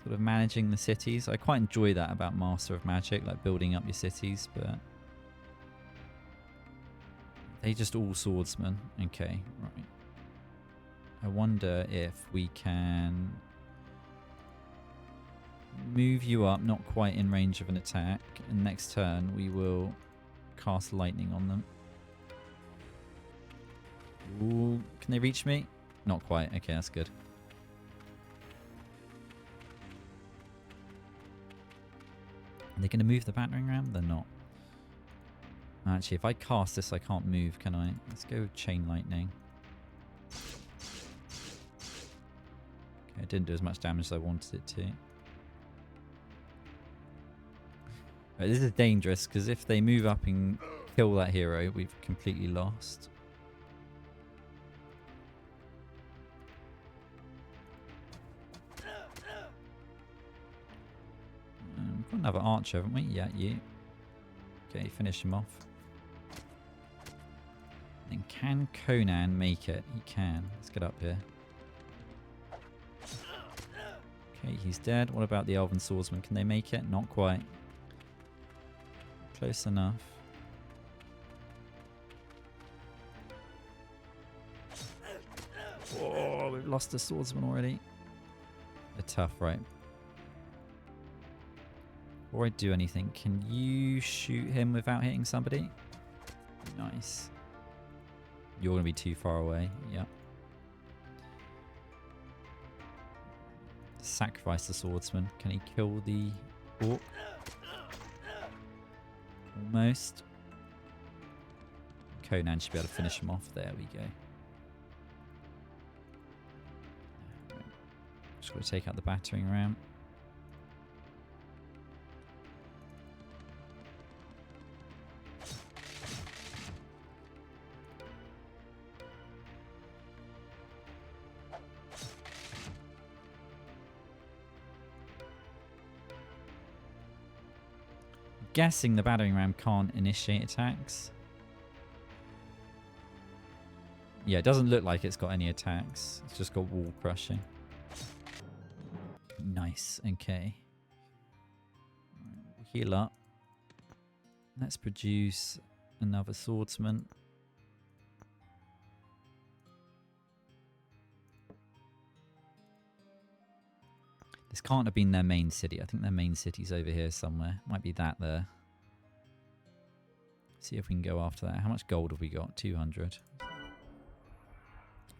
sort of managing the cities. I quite enjoy that about Master of Magic, like building up your cities, but they just all swordsmen. Okay, right. I wonder if we can move you up, not quite in range of an attack, and next turn we will cast lightning on them. Ooh, can they reach me? Not quite. Okay, that's good. Are they going to move the battering ram? They're not. Actually, if I cast this, I can't move, can I? Let's go with chain lightning. Okay, it didn't do as much damage as I wanted it to. Right, this is dangerous, because if they move up and kill that hero, we've completely lost. We've got another archer, haven't we? Yeah, you. Okay, finish him off. Then can Conan make it? He can. Let's get up here. Okay, he's dead. What about the Elven Swordsman? Can they make it? Not quite. Close enough. Oh, we've lost the Swordsman already. They're tough, right? Before I do anything, can you shoot him without hitting somebody? Nice. You're going to be too far away. Yep. Sacrifice the swordsman. Can he kill the orc? Almost. Conan should be able to finish him off. There we go. Just got to take out the battering ram. Guessing the battering ram can't initiate attacks. Yeah, it doesn't look like it's got any attacks. It's just got wall crushing. Nice. Okay. Heal up. Let's produce another swordsman. This can't have been their main city. I think their main city's over here somewhere. Might be that there. See if we can go after that. How much gold have we got? 200.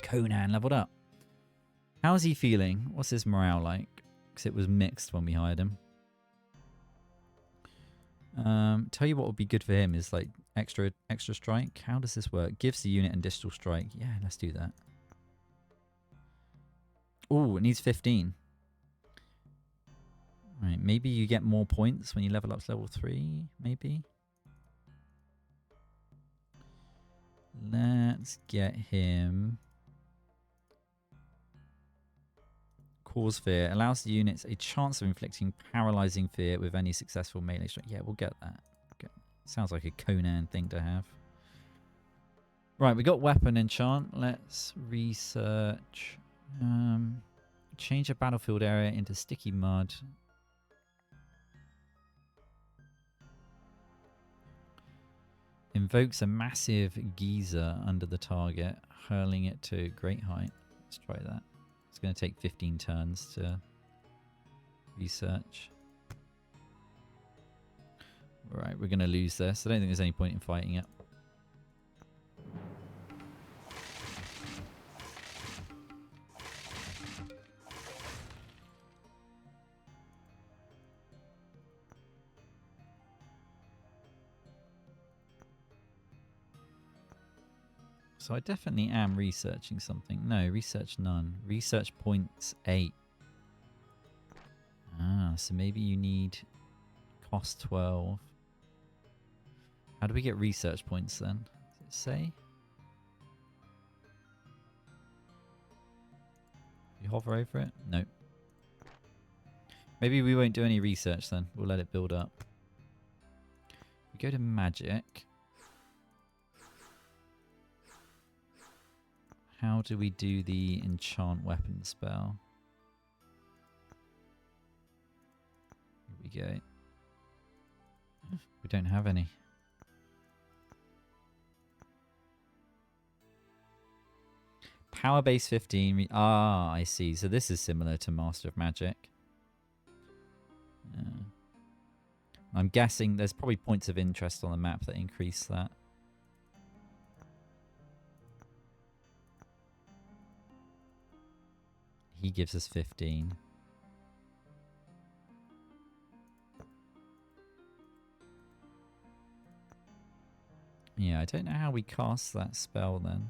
Conan leveled up. How's he feeling? What's his morale like? Because it was mixed when we hired him. Tell you what would be good for him is like extra strike. How does this work? Gives the unit additional strike. Yeah, let's do that. Oh, it needs 15. Right, maybe you get more points when you level up to level 3, maybe? Let's get him. Cause fear. Allows the units a chance of inflicting paralyzing fear with any successful melee strike. Yeah, we'll get that. Okay. Sounds like a Conan thing to have. Right, we got weapon enchant. Let's research. Change a battlefield area into sticky mud. Invokes a massive geyser under the target, hurling it to great height. Let's try that. It's going to take 15 turns to research. Alright, we're going to lose this. I don't think there's any point in fighting it. So I definitely am researching something. No, research none. Research points 8. Ah, so maybe you need cost 12. How do we get research points then? Does it say? You hover over it? Nope. Maybe we won't do any research then. We'll let it build up. We go to magic. How do we do the enchant weapon spell? Here we go. We don't have any. Power base 15. Ah, I see. So this is similar to Master of Magic. I'm guessing there's probably points of interest on the map that increase that. He gives us 15. Yeah, I don't know how we cast that spell then.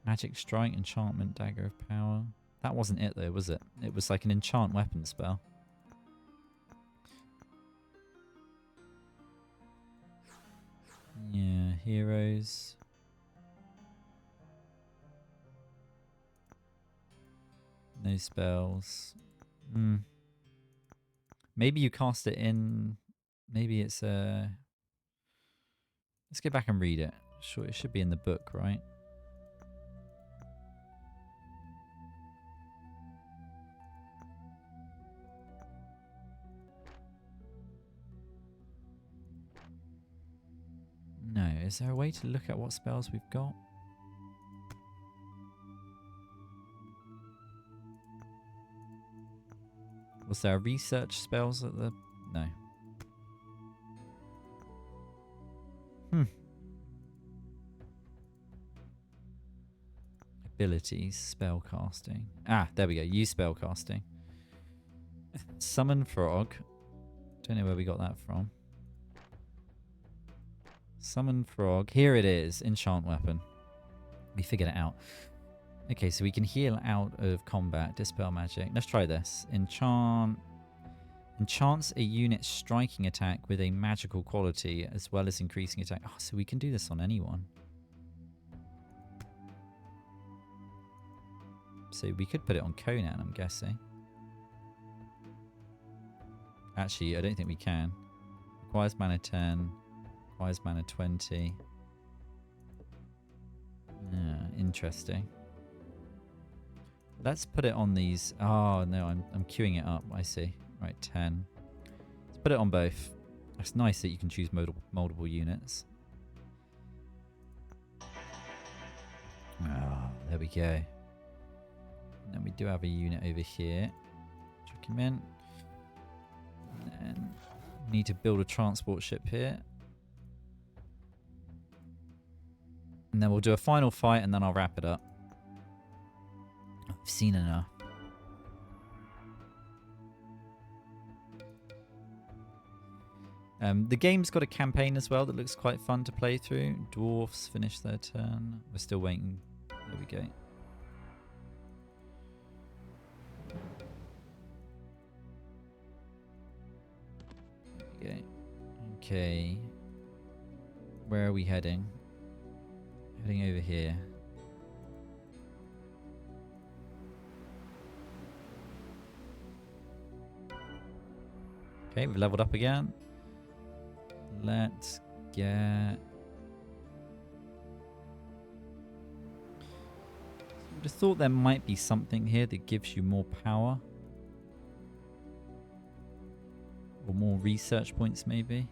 Magic Strike, Enchantment, Dagger of Power. That wasn't it though, was it? It was like an enchant weapon spell. Yeah, heroes. No spells. Maybe you cast it in. Maybe it's a. Let's go back and read it. Sure, it should be in the book, right? No, is there a way to look at what spells we've got? Was there research spells at the... No. Abilities, spell casting. Ah, there we go. Use spell casting. Summon frog. Don't know where we got that from. Summon frog. Here it is. Enchant weapon. We figured it out. Okay, so we can heal out of combat. Dispel magic. Let's try this. Enchants a unit's striking attack with a magical quality as well as increasing attack. Oh, so we can do this on anyone. So we could put it on Conan, I'm guessing. Actually, I don't think we can. Requires mana 10. Requires mana 20. Yeah, interesting. Let's put it on these. Oh, no, I'm queuing it up. I see. Right, 10. Let's put it on both. It's nice that you can choose multiple units. Oh, there we go. And then we do have a unit over here. Chuck him in. And then we need to build a transport ship here. And then we'll do a final fight and then I'll wrap it up. I've seen enough. The game's got a campaign as well that looks quite fun to play through. Dwarfs finish their turn. We're still waiting. There we go. There we go. Okay. Where are we heading? Heading over here. Okay, we've leveled up again. Let's get... I would have thought there might be something here that gives you more power. Or more research points, maybe.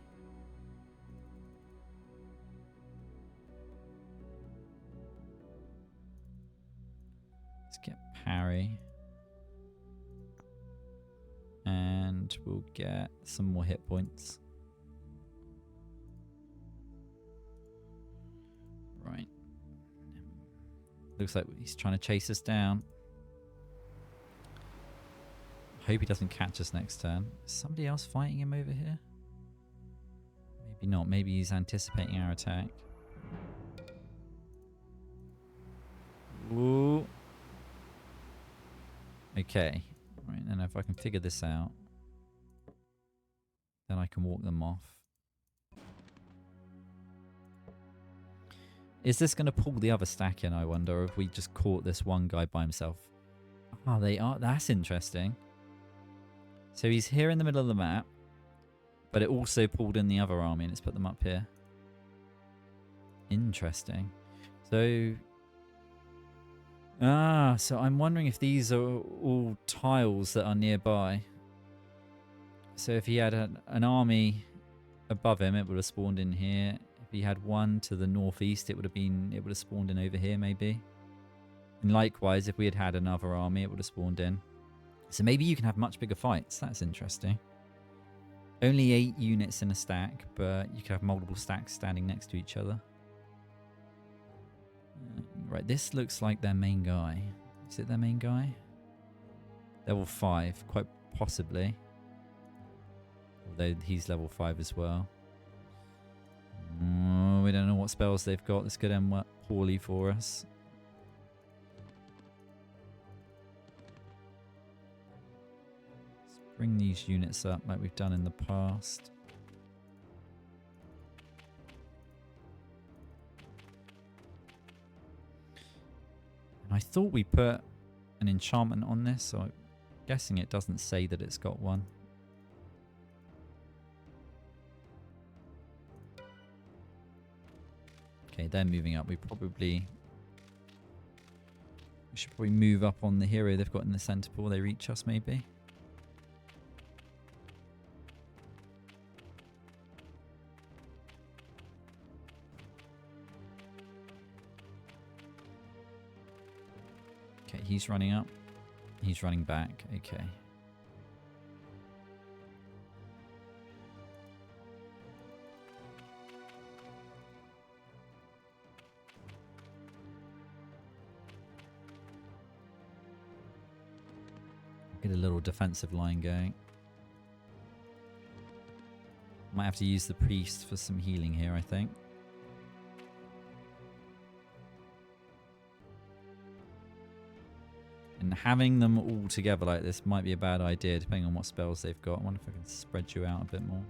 Let's get parry. And we'll get some more hit points. Right. Looks like he's trying to chase us down. Hope he doesn't catch us next turn. Is somebody else fighting him over here? Maybe not. Maybe he's anticipating our attack. Ooh. Okay. Right, and if I can figure this out, then I can walk them off. Is this going to pull the other stack in, I wonder, or if we just caught this one guy by himself? Oh, they are. That's interesting. So he's here in the middle of the map, but it also pulled in the other army and it's put them up here. Interesting. So... so I'm wondering if these are all tiles that are nearby. So if he had an army above him, it would have spawned in here. If he had one to the northeast, it would have spawned in over here maybe. And likewise, if we had had another army, it would have spawned in. So maybe you can have much bigger fights. That's interesting. Only 8 units in a stack, but you could have multiple stacks standing next to each other. Right, this looks like their main guy. Is it their main guy? Level 5, quite possibly. Although he's level 5 as well. Oh, we don't know what spells they've got. This could end poorly for us. Let's bring these units up like we've done in the past. And I thought we put an enchantment on this, so I'm guessing it doesn't say that it's got one. Okay, they're moving up. We should probably move up on the hero they've got in the center before they reach us, maybe. Okay, he's running up. He's running back. Okay. Get a little defensive line going. Might have to use the priest for some healing here, I think. And having them all together like this might be a bad idea, depending on what spells they've got. I wonder if I can spread you out a bit more.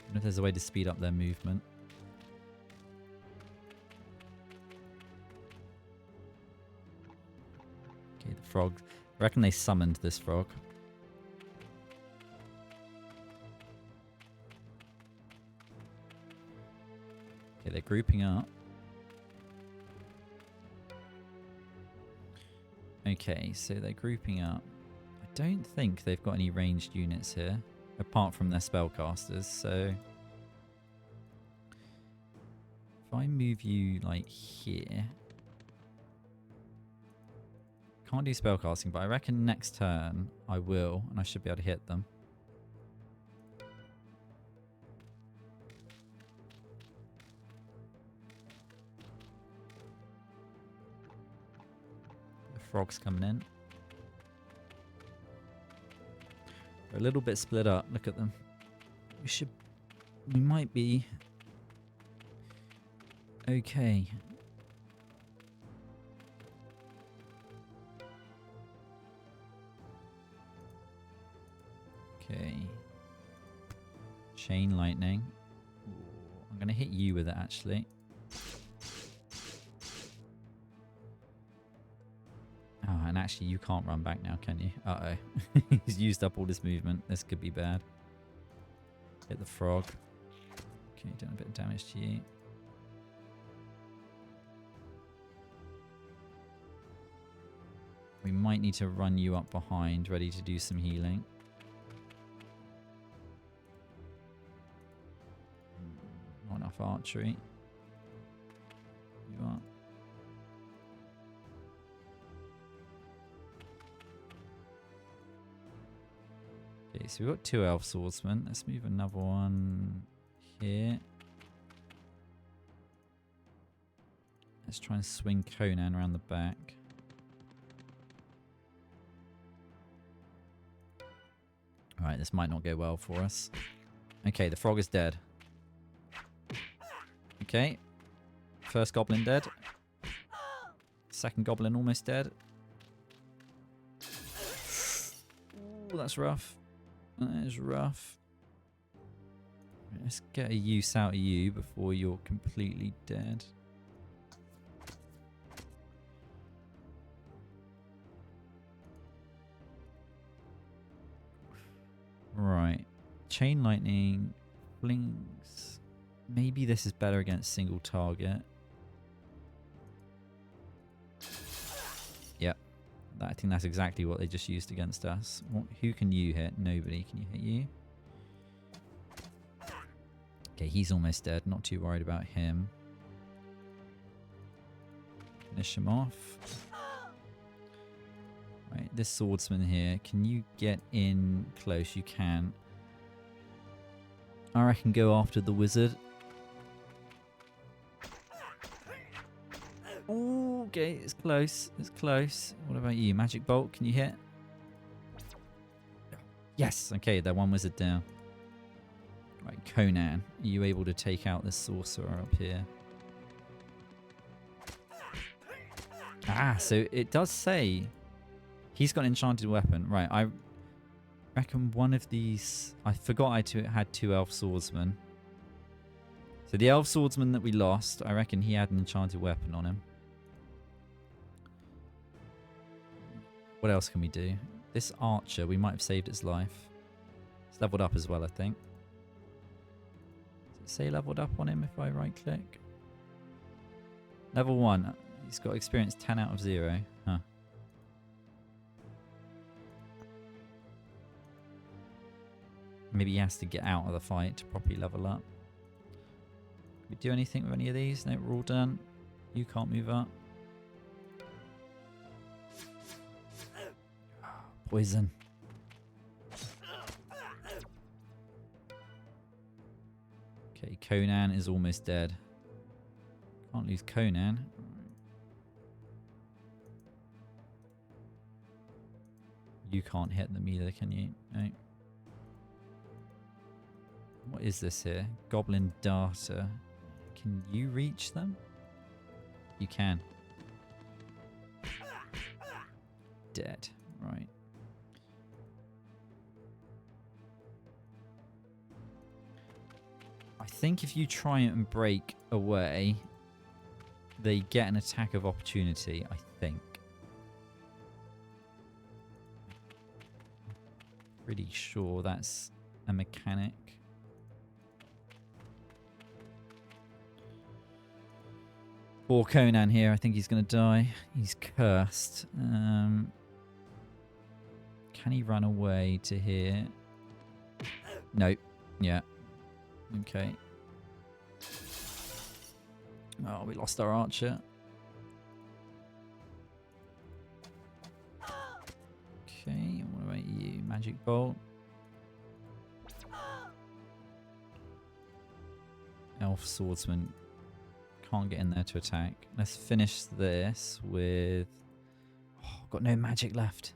I wonder if there's a way to speed up their movement. Okay, the frog. I reckon they summoned this frog. Okay, they're grouping up. Okay, so they're grouping up. I don't think they've got any ranged units here, apart from their spellcasters, so... If I move you, like, here... Can't do spellcasting, but I reckon next turn I will, and I should be able to hit them. Frogs coming in. They're a little bit split up. Look at them. We might be okay. Okay. Chain lightning. Ooh, I'm going to hit you with it, actually. Oh, and actually you can't run back now, can you? Uh-oh. He's used up all this movement. This could be bad. Hit the frog. Okay, done a bit of damage to you. We might need to run you up behind, ready to do some healing. Not enough archery. You are. Okay, so we've got 2 elf swordsmen. Let's move another one here. Let's try and swing Conan around the back. Alright, this might not go well for us. Okay, the frog is dead. Okay. First goblin dead. Second goblin almost dead. Ooh, that's rough. That is rough. Let's get a use out of you before you're completely dead. Right. Chain lightning. Flings. Maybe this is better against single target. Yep. I think that's exactly what they just used against us. Who can you hit? Nobody. Can you hit you? Okay, he's almost dead. Not too worried about him. Finish him off. Right, this swordsman here. Can you get in close? You can. I reckon go after the wizard. Ooh, okay, it's close. It's close. What about you? Magic bolt, can you hit? Yes, okay, that one wizard down. Right, Conan, are you able to take out this sorcerer up here? Ah, so it does say he's got an enchanted weapon. Right, I reckon one of these... I forgot I had 2 elf swordsmen. So the elf swordsman that we lost, I reckon he had an enchanted weapon on him. What else can we do? This archer, we might have saved its life. It's leveled up as well, I think. Does it say leveled up on him if I right click? Level 1. He's got experience 10 out of 0. Huh. Maybe he has to get out of the fight to properly level up. Can we do anything with any of these? No, we're all done. You can't move up. Poison. Okay, Conan is almost dead. Can't lose Conan. You can't hit them either, can you? No. What is this here? Goblin darter. Can you reach them? You can. Dead. Right. I think if you try and break away, they get an attack of opportunity, I think. Pretty sure that's a mechanic. Poor Conan here. I think he's going to die. He's cursed. Can he run away to here? Nope. Yeah. Okay. Oh, we lost our archer. Okay, what about you? Magic bolt. Elf swordsman. Can't get in there to attack. Let's finish this with... Oh, I've got no magic left.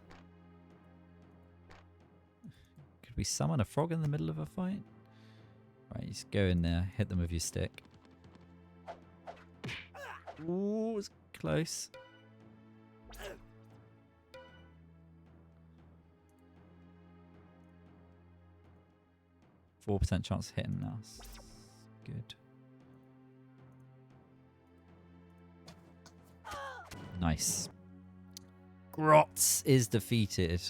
Could we summon a frog in the middle of a fight? Right, just go in there, hit them with your stick. Ooh, it's close. %4 chance of hitting us. Good. Nice. Grotz is defeated.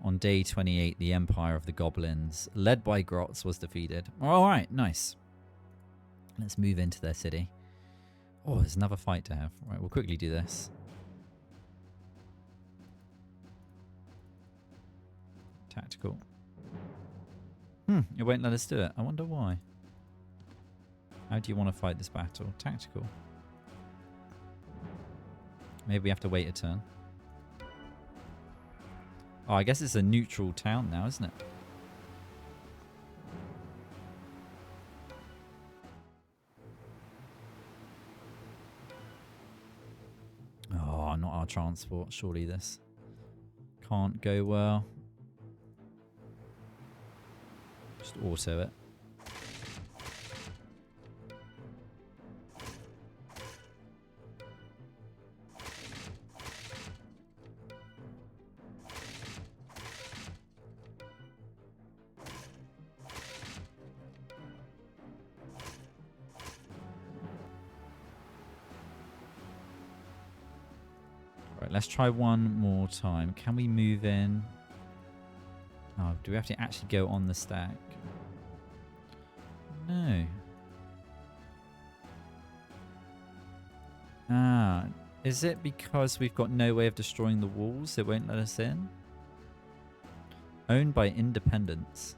On day 28, the Empire of the Goblins, led by Grotz, was defeated. Alright, nice. Let's move into their city. Oh, there's another fight to have. Right, we'll quickly do this. Tactical. It won't let us do it. I wonder why. How do you want to fight this battle? Tactical. Maybe we have to wait a turn. Oh, I guess it's a neutral town now, isn't it? Oh, not our transport. Surely this can't go well. Just auto it. Right, let's try one more time. Can we move in? Oh, do we have to actually go on the stack? No. Ah, is it because we've got no way of destroying the walls? It won't let us in? Owned by independents.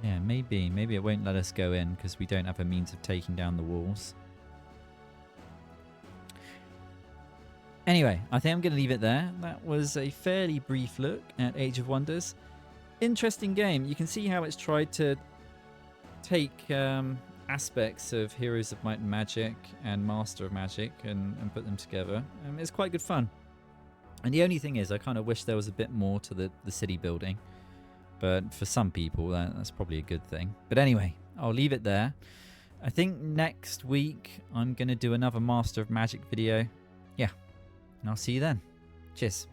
Yeah, maybe. Maybe it won't let us go in because we don't have a means of taking down the walls. Anyway, I think I'm going to leave it there. That was a fairly brief look at Age of Wonders. Interesting game. You can see how it's tried to take aspects of Heroes of Might and Magic and Master of Magic and put them together. It's quite good fun. And the only thing is, I kind of wish there was a bit more to the city building. But for some people, that's probably a good thing. But anyway, I'll leave it there. I think next week, I'm going to do another Master of Magic video. Yeah. And I'll see you then. Cheers.